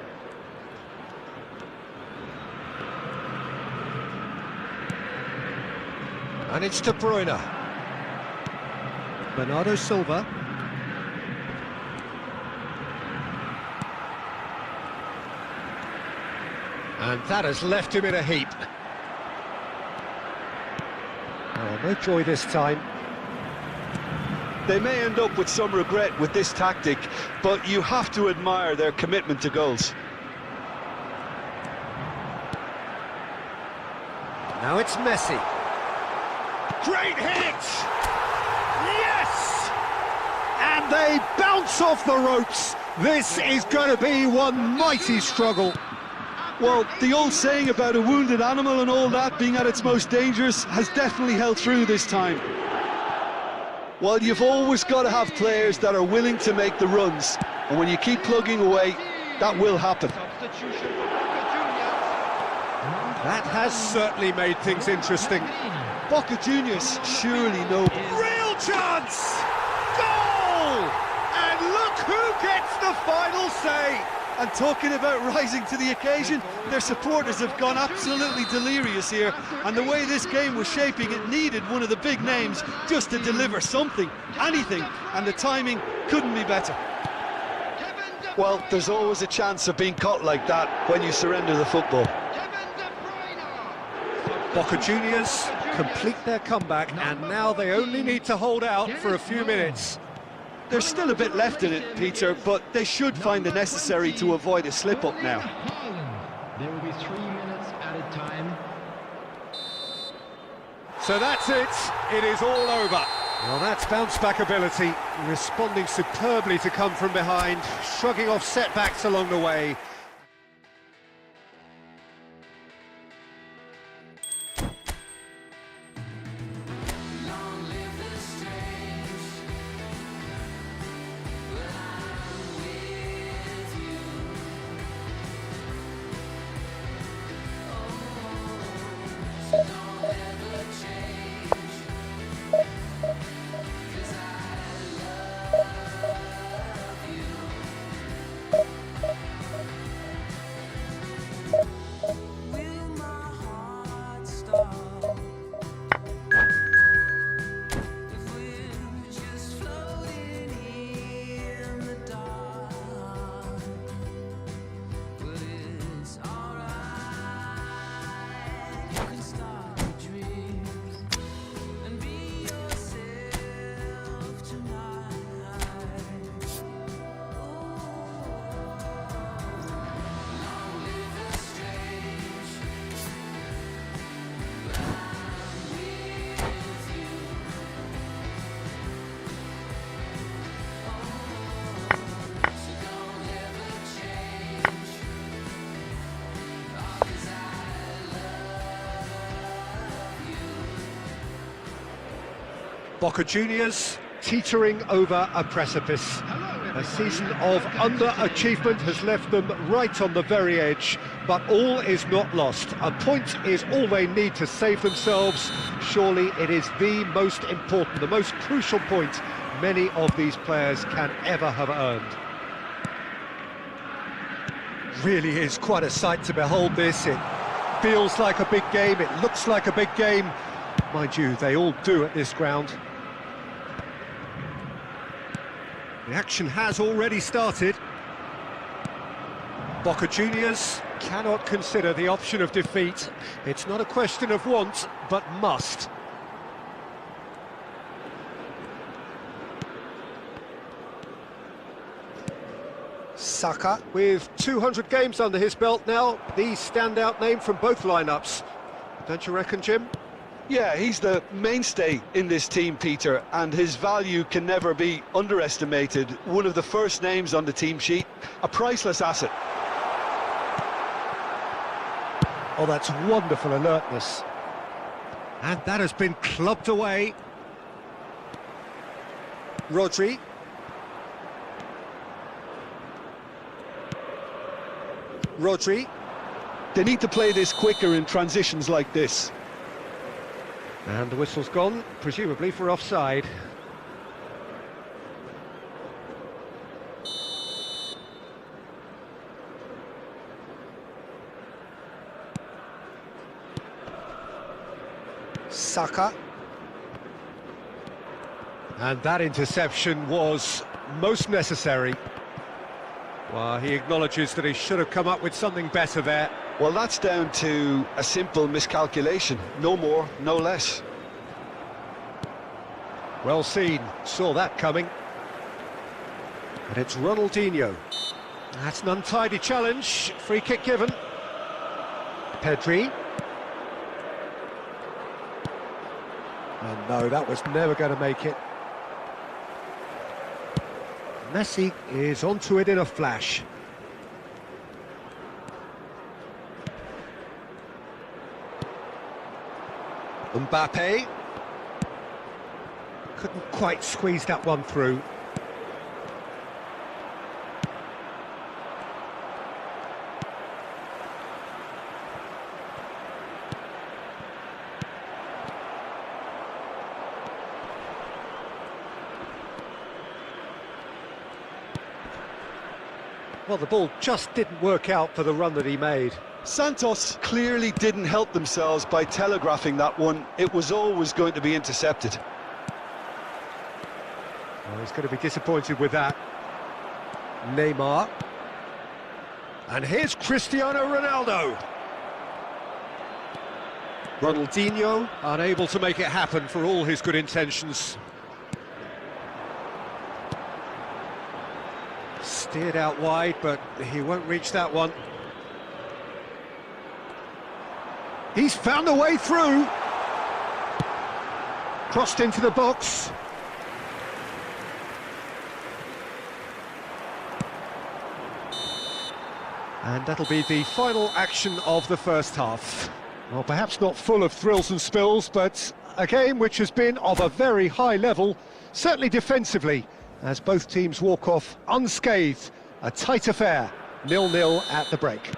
And it's De Bruyne. Bernardo Silva. And that has left him in a heap. Oh, no joy this time. They may end up with some regret with this tactic, but you have to admire their commitment to goals. Now it's Messi. Great hit! Yes! And they bounce off the ropes. This is going to be one mighty struggle. Well, the old saying about a wounded animal and all that being at its most dangerous has definitely held through this time. Well, you've always got to have players that are willing to make the runs, and when you keep plugging away, that will happen. That has certainly made things interesting. Boca Juniors surely know. Real chance! Goal! And look who gets the final say! And talking about rising to the occasion, their supporters have gone absolutely delirious here, and the way this game was shaping, it needed one of the big names just to deliver something, anything, and the timing couldn't be better. Well, there's always a chance of being caught like that when you surrender the football. Boca Juniors complete their comeback, and now they only need to hold out for a few minutes. There's still a bit left in it, Peter, but they should find the necessary to avoid a slip-up now. There will be 3 minutes added time. So that's it. It is all over. Well, that's bounce-back ability, responding superbly to come from behind, shrugging off setbacks along the way. Boca Juniors teetering over a precipice. A season of underachievement has left them right on the very edge, but all is not lost. A point is all they need to save themselves. Surely it is the most important, the most crucial point many of these players can ever have earned. Really is quite a sight to behold this. It feels like a big game, it looks like a big game. Mind you, they all do at this ground. The action has already started. Boca Juniors cannot consider the option of defeat. It's not a question of want, but must. Saka, with 200 games under his belt now, the standout name from both lineups. Don't you reckon, Jim? Yeah, he's the mainstay in this team, Peter, and his value can never be underestimated. One of the first names on the team sheet, a priceless asset. Oh, that's wonderful alertness. And that has been clubbed away. Rodri. Rodri. They need to play this quicker in transitions like this. And the whistle's gone, presumably for offside. Saka. And that interception was most necessary. Well, he acknowledges that he should have come up with something better there. Well, that's down to a simple miscalculation. No more, no less. Well seen, saw that coming. And it's Ronaldinho. That's an untidy challenge, free kick given. Pedri. And no, that was never going to make it. Messi is onto it in a flash. Mbappe couldn't quite squeeze that one through. Well, the ball just didn't work out for the run that he made. Santos clearly didn't help themselves by telegraphing that one. It was always going to be intercepted. Well, he's going to be disappointed with that. Neymar. And here's Cristiano Ronaldo. Ronaldinho unable to make it happen for all his good intentions. Steered out wide, but he won't reach that one. He's found a way through. Crossed into the box. And that'll be the final action of the first half. Well, perhaps not full of thrills and spills, but a game which has been of a very high level, certainly defensively, as both teams walk off unscathed. A tight affair, 0-0 at the break.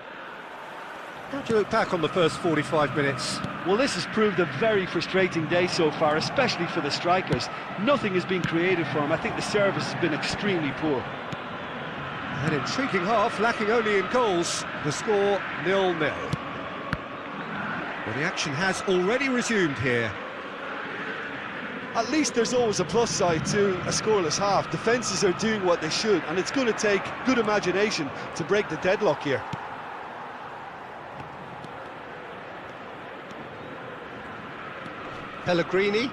How do you look back on the first 45 minutes? Well, this has proved a very frustrating day so far, especially for the strikers. Nothing has been created for them. I think the service has been extremely poor. An intriguing half, lacking only in goals. The score 0-0. Well, the action has already resumed here. At least there's always a plus side to a scoreless half. Defences are doing what they should, and it's going to take good imagination to break the deadlock here. Pellegrini.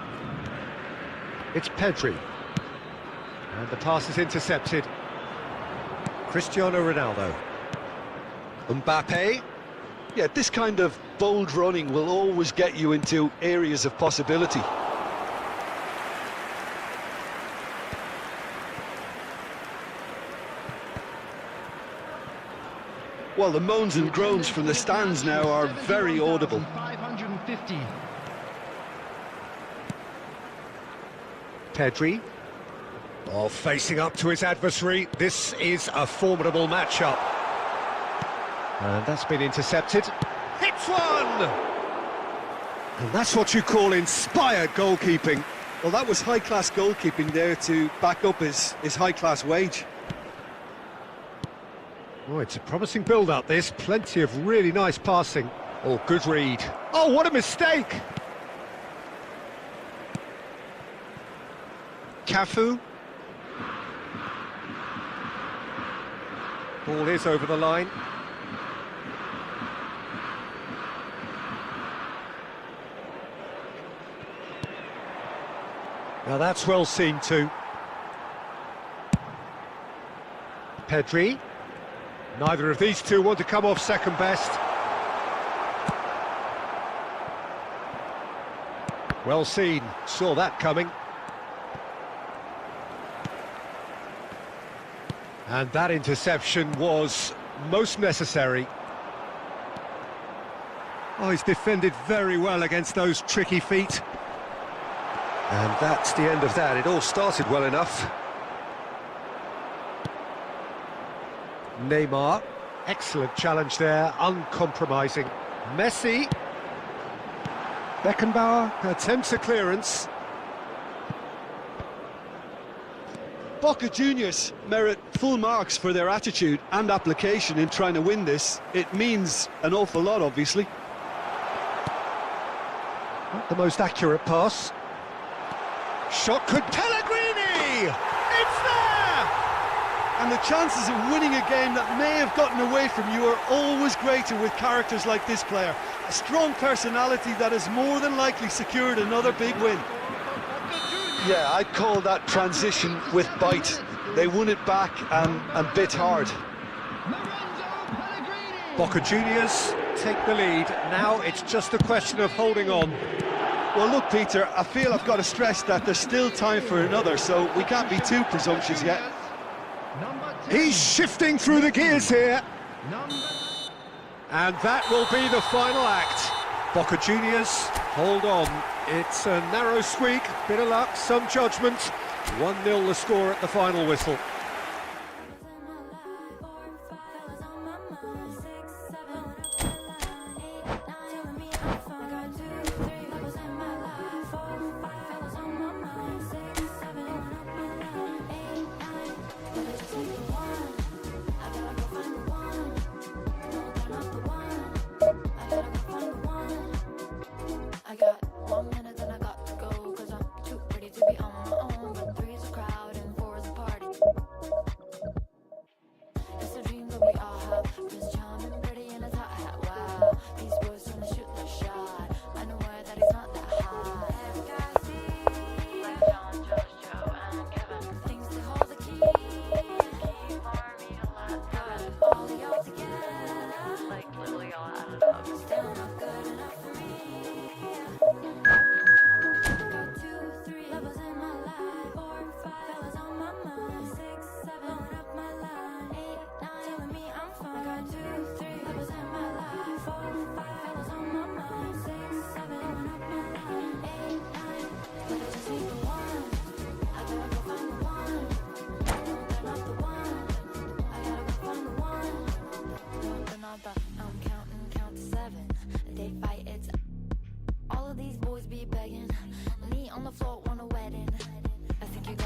It's Pedri. And the pass is intercepted. Cristiano Ronaldo. Mbappe. Yeah, this kind of bold running will always get you into areas of possibility. Well, the moans and groans from the stands now are very audible. 550. Pedri. Oh, facing up to his adversary. This is a formidable matchup. And that's been intercepted. Hits one! And that's what you call inspired goalkeeping. Well, that was high-class goalkeeping there to back up his high-class wage. Oh, it's a promising build-up, this. Plenty of really nice passing. Oh, good read. Oh, what a mistake! Cafu. Ball is over the line. Now that's well seen too. Pedri. Neither of these two want to come off second best. Well seen, saw that coming. And that interception was most necessary. Oh, he's defended very well against those tricky feet. And that's the end of that. It all started well enough. Neymar, excellent challenge there, uncompromising. Messi. Beckenbauer attempts a clearance. Boca Juniors merit full marks for their attitude and application in trying to win this. It means an awful lot, obviously. Not the most accurate pass. Shot could Pellegrini! It's there! And the chances of winning a game that may have gotten away from you are always greater with characters like this player. A strong personality that has more than likely secured another big win. Yeah, I'd call that transition with bite. They won it back and bit hard. Boca Juniors take the lead. Now it's just a question of holding on. Well, look, Peter, I feel I've got to stress that there's still time for another, so we can't be too presumptuous yet. He's shifting through the gears here. And that will be the final act. Boca Juniors, hold on. It's a narrow squeak, bit of luck, some judgment. 1-0 the score at the final whistle. I got 1 minute and I got to go, 'cause I'm too pretty to be on my own, but 3's a crowd and 4's a party.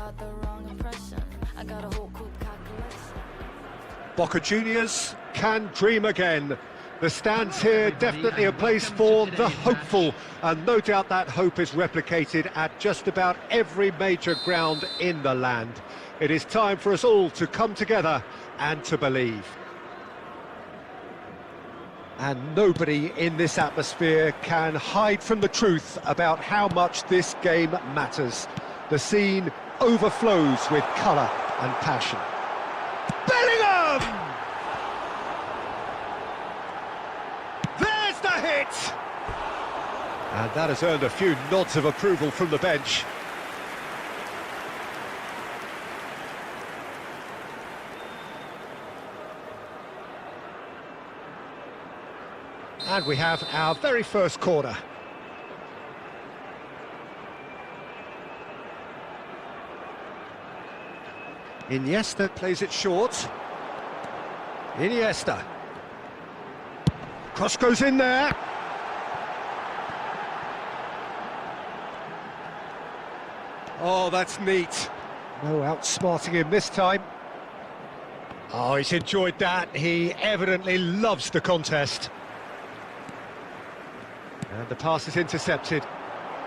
got the wrong impression. I got a whole cool calculation. Boca Juniors can dream again. The stands here definitely a place for the hopeful, and no doubt that hope is replicated at just about every major ground in the land. It is time for us all to come together and to believe. And nobody in this atmosphere can hide from the truth about how much this game matters. The scene overflows with colour and passion. Bellingham! There's the hit! And that has earned a few nods of approval from the bench. And we have our very first corner. Iniesta plays it short. Iniesta. Cross goes in there. Oh, that's neat. No outsmarting him this time. Oh, he's enjoyed that. He evidently loves the contest. And the pass is intercepted.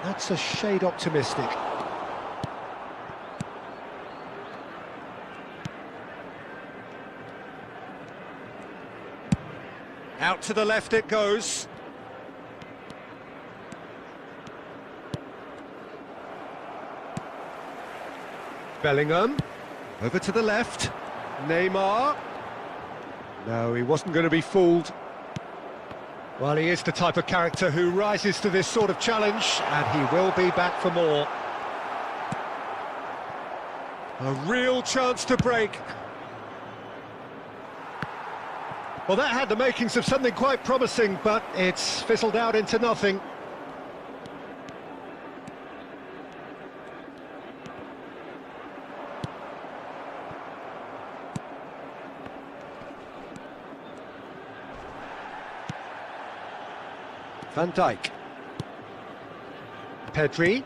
That's a shade optimistic. Out to the left it goes. Bellingham. Over to the left. Neymar. No, he wasn't going to be fooled. Well, he is the type of character who rises to this sort of challenge, and he will be back for more. A real chance to break. Well, that had the makings of something quite promising, but it's fizzled out into nothing. Van Dijk. Pedri,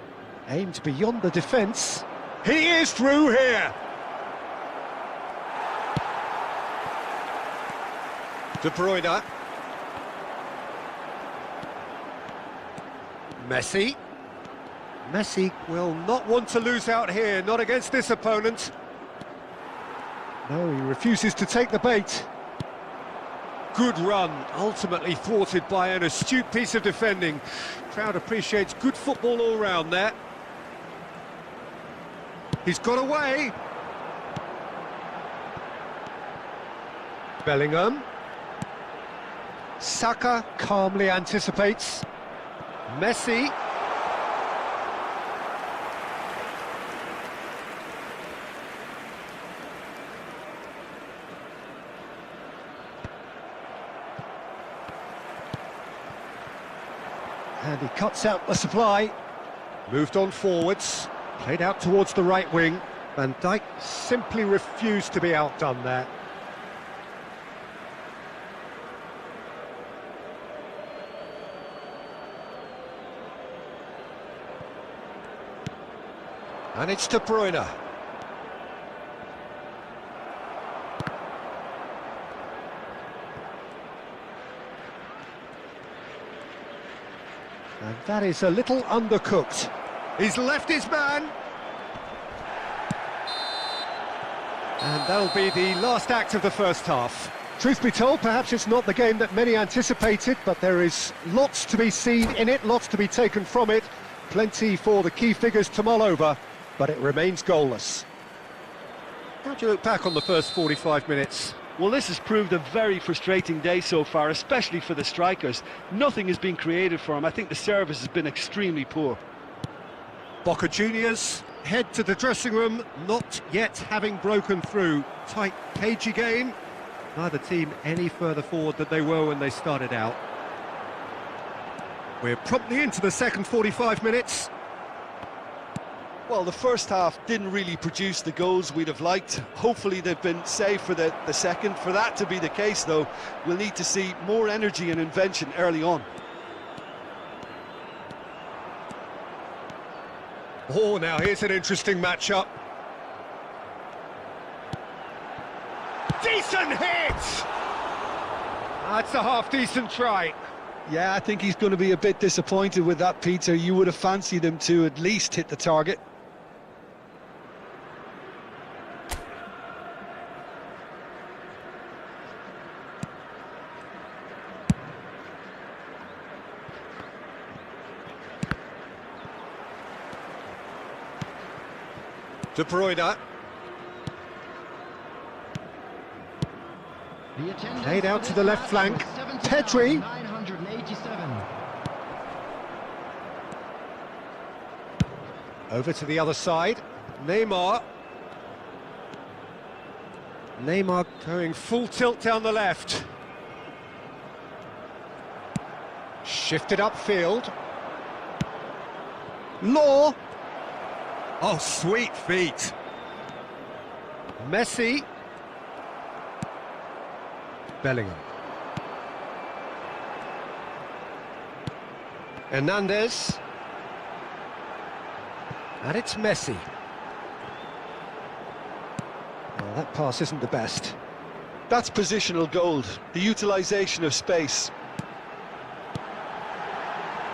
aimed beyond the defence. He is through here! De Bruyne. Messi. Messi will not want to lose out here, not against this opponent. No, he refuses to take the bait. Good run, ultimately thwarted by an astute piece of defending. Crowd appreciates good football all round there. He's got away. Bellingham. Saka calmly anticipates. Messi. And he cuts out the supply. Moved on forwards. Played out towards the right wing. Van Dijk simply refused to be outdone there. And it's De Bruyne. And that is a little undercooked. He's left his man. And that'll be the last act of the first half. Truth be told, perhaps it's not the game that many anticipated, but there is lots to be seen in it, lots to be taken from it. Plenty for the key figures to mull over, but it remains goalless. How do you look back on the first 45 minutes? Well, this has proved a very frustrating day so far, especially for the strikers. Nothing has been created for them. I think the service has been extremely poor. Boca Juniors head to the dressing room, not yet having broken through. Tight, cagey game. Neither team any further forward than they were when they started out. We're promptly into the second 45 minutes. Well, the first half didn't really produce the goals we'd have liked. Hopefully they've been saved for the second. For that to be the case, though, we'll need to see more energy and invention early on. Oh, now here's an interesting matchup. That's a half-decent try. Yeah, I think he's going to be a bit disappointed with that, Peter. You would have fancied him to at least hit the target. De Bruyne. Played out to the left flank. Pedri. 987. Over to the other side. Neymar. Neymar going full tilt down the left. Shifted upfield. Law. Oh, sweet feet. Messi. Bellingham. Hernandez. And it's Messi. Well, that pass isn't the best. That's positional gold, the utilisation of space.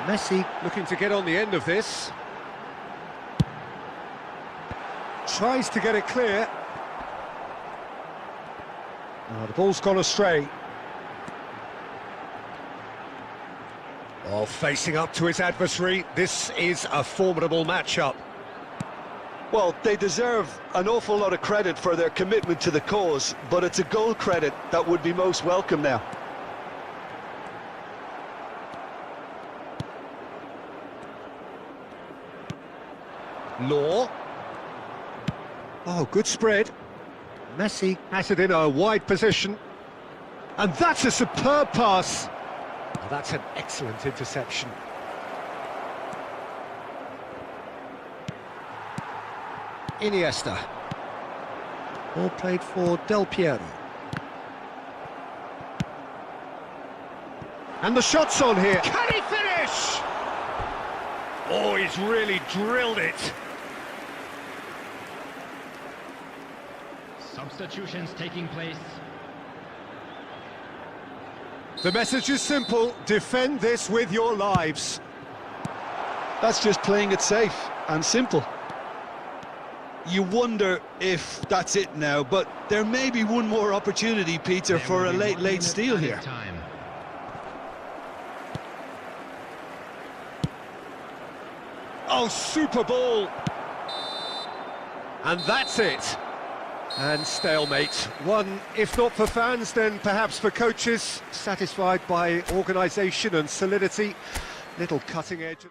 Messi looking to get on the end of this. Tries to get it clear. Oh, the ball's gone astray. Oh, facing up to his adversary. This is a formidable matchup. Well, they deserve an awful lot of credit for their commitment to the cause, but it's a goal credit that would be most welcome now. Law. Oh, good spread. Messi has it in a wide position. And that's a superb pass. Oh, that's an excellent interception. Iniesta. Ball played for Del Piero. And the shot's on here. Can he finish? Oh, he's really drilled it. Substitutions taking place. The message is simple: defend this with your lives. That's just playing it safe and simple. You wonder if that's it now, but there may be one more opportunity, Peter, for a late steal here. Oh, super ball. And that's it. And stalemate. One, if not for fans, then perhaps for coaches, satisfied by organisation and solidity. Little cutting edge.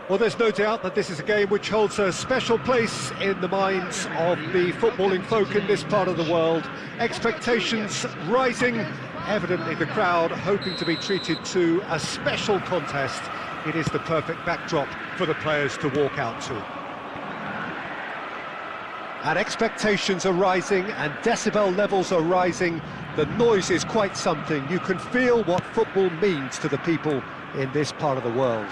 Well, there's no doubt that this is a game which holds a special place in the minds of the footballing folk in this part of the world. Expectations rising, evidently the crowd hoping to be treated to a special contest. It is the perfect backdrop for the players to walk out to. And expectations are rising and decibel levels are rising. The noise is quite something. You can feel what football means to the people in this part of the world.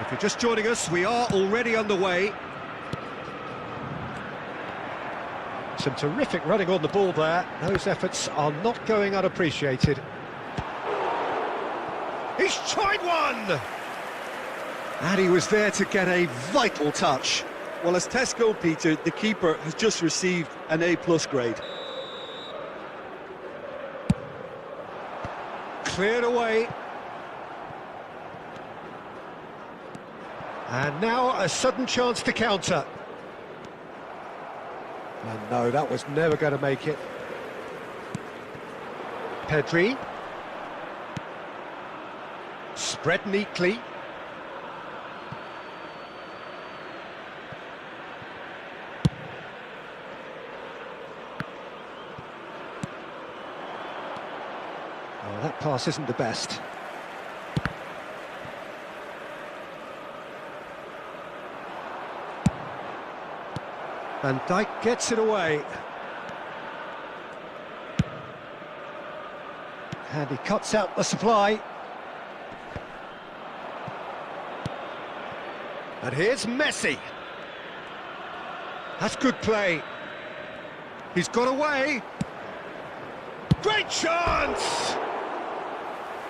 If you're just joining us, we are already underway. Some terrific running on the ball there. Those efforts are not going unappreciated. He's tried one! And he was there to get a vital touch. Well, as Tesco, Peter, the keeper has just received an A+ grade. Cleared away. And now a sudden chance to counter. And no, that was never going to make it. Pedri. Spread neatly. Oh, that pass isn't the best. Van Dijk gets it away. And he cuts out the supply. And here's Messi. That's good play. He's got away. Great chance!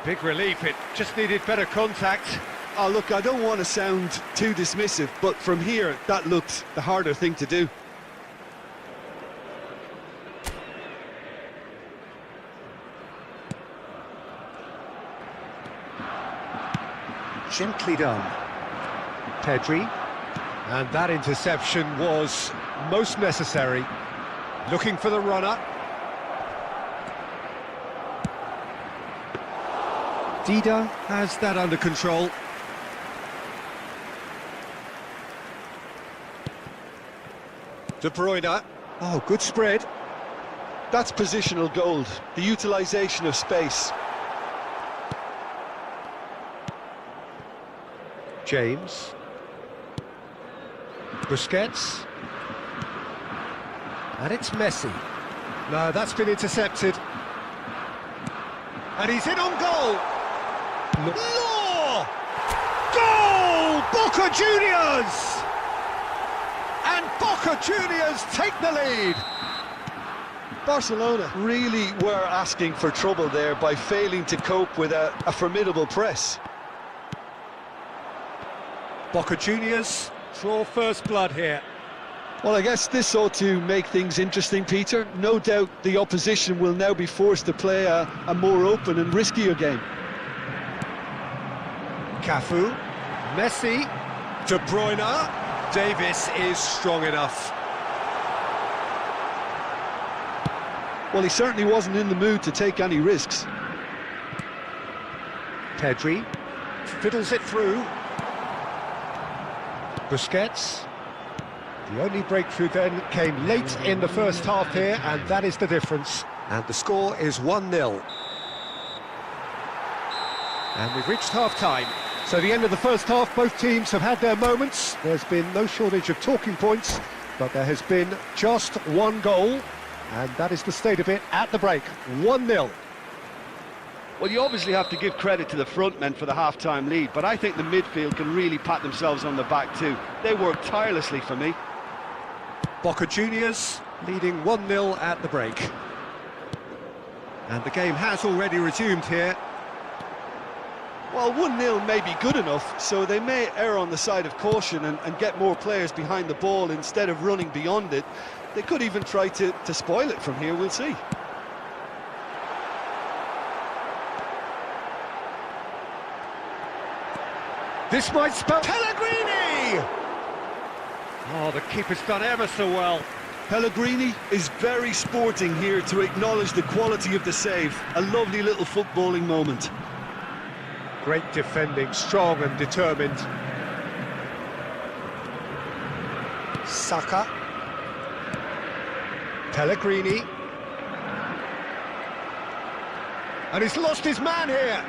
Big relief, it just needed better contact. Oh, look, I don't want to sound too dismissive, but from here, that looked the harder thing to do. Gently done. Pedri. And that interception was most necessary. Looking for the runner. Dida has that under control. De Bruyne. Oh, good spread. That's positional gold, the utilisation of space. James. Busquets. And it's Messi. No, that's been intercepted. And he's in on goal. Law! Goal! Boca Juniors! And Boca Juniors take the lead. Barcelona really were asking for trouble there by failing to cope with a formidable press. Boca Juniors draw first blood here. Well, I guess this ought to make things interesting, Peter. No doubt the opposition will now be forced to play a more open and riskier game. Cafu, Messi, De Bruyne. Davis is strong enough. Well, he certainly wasn't in the mood to take any risks. Pedri fiddles it through. Busquets. The only breakthrough then came late in the first half here, and that is the difference. And the score is 1-0. And we've reached half-time. So the end of the first half, both teams have had their moments. There's been no shortage of talking points, but there has been just one goal, and that is the state of it at the break. 1-0. Well, you obviously have to give credit to the front men for the half-time lead, but I think the midfield can really pat themselves on the back too. They worked tirelessly for me. Boca Juniors leading 1-0 at the break. And the game has already resumed here. Well, 1-0 may be good enough, so they may err on the side of caution and get more players behind the ball instead of running beyond it. They could even try to spoil it from here, we'll see. This might spell Pellegrini! Oh, the keeper's done ever so well. Pellegrini is very sporting here to acknowledge the quality of the save. A lovely little footballing moment. Great defending, strong and determined. Saka. Pellegrini. And he's lost his man here.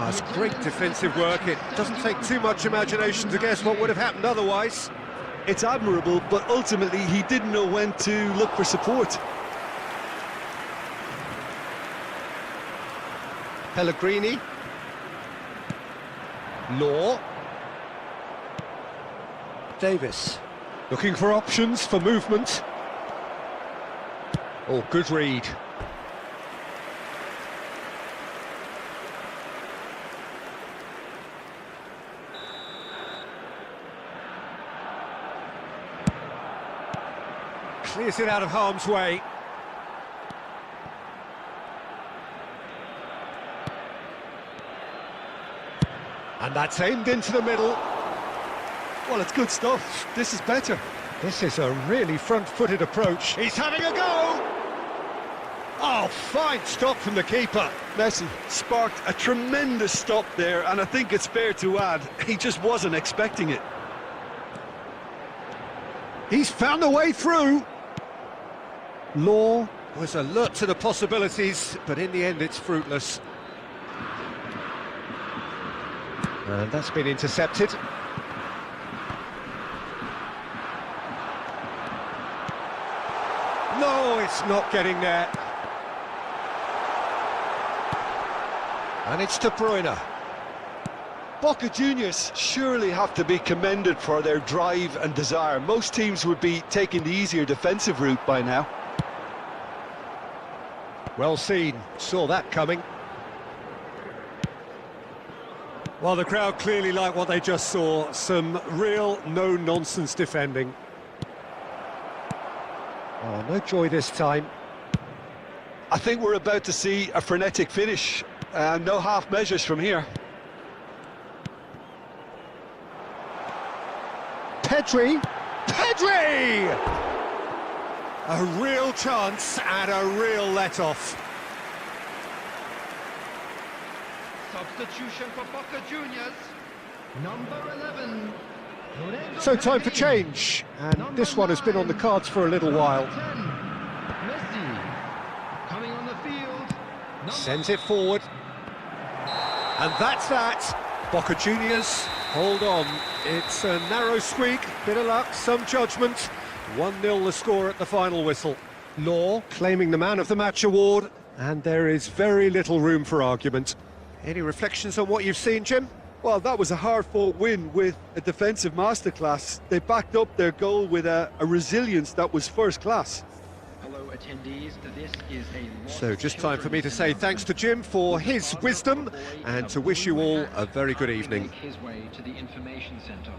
That's great defensive work. It doesn't take too much imagination to guess what would have happened otherwise. It's admirable, but ultimately he didn't know when to look for support. Pellegrini. Law. Davis. Looking for options for movement. Oh, good read. Clears it out of harm's way. And that's aimed into the middle. Well, it's good stuff. This is better. This is a really front-footed approach. He's having a go! Oh, fine stop from the keeper. Messi sparked a tremendous stop there, and I think it's fair to add, he just wasn't expecting it. He's found a way through. Law was alert to the possibilities, but in the end it's fruitless. And that's been intercepted. No, it's not getting there. And it's De Bruyne. Boca Juniors surely have to be commended for their drive and desire. Most teams would be taking the easier defensive route by now. Well seen, saw that coming. Well, the crowd clearly like what they just saw. Some real no-nonsense defending. Oh, no joy this time. I think we're about to see a frenetic finish. No half measures from here. Pedri! A real chance and a real let-off. Substitution for Boca Juniors. Number 11. So time for change, and this one has been on the cards for a little while. Messi coming on the field. Sends it forward. And that's that. Boca Juniors, hold on. It's a narrow squeak, bit of luck, some judgment. 1-0 the score at the final whistle. Law claiming the Man of the Match award, and there is very little room for argument. Any reflections on what you've seen, Jim? Well, that was a hard-fought win with a defensive masterclass. They backed up their goal with a resilience that was first class. Hello, attendees. This is a So just time for me to say thanks to Jim for his wisdom and to wish you all a very good evening. His way to the information centre.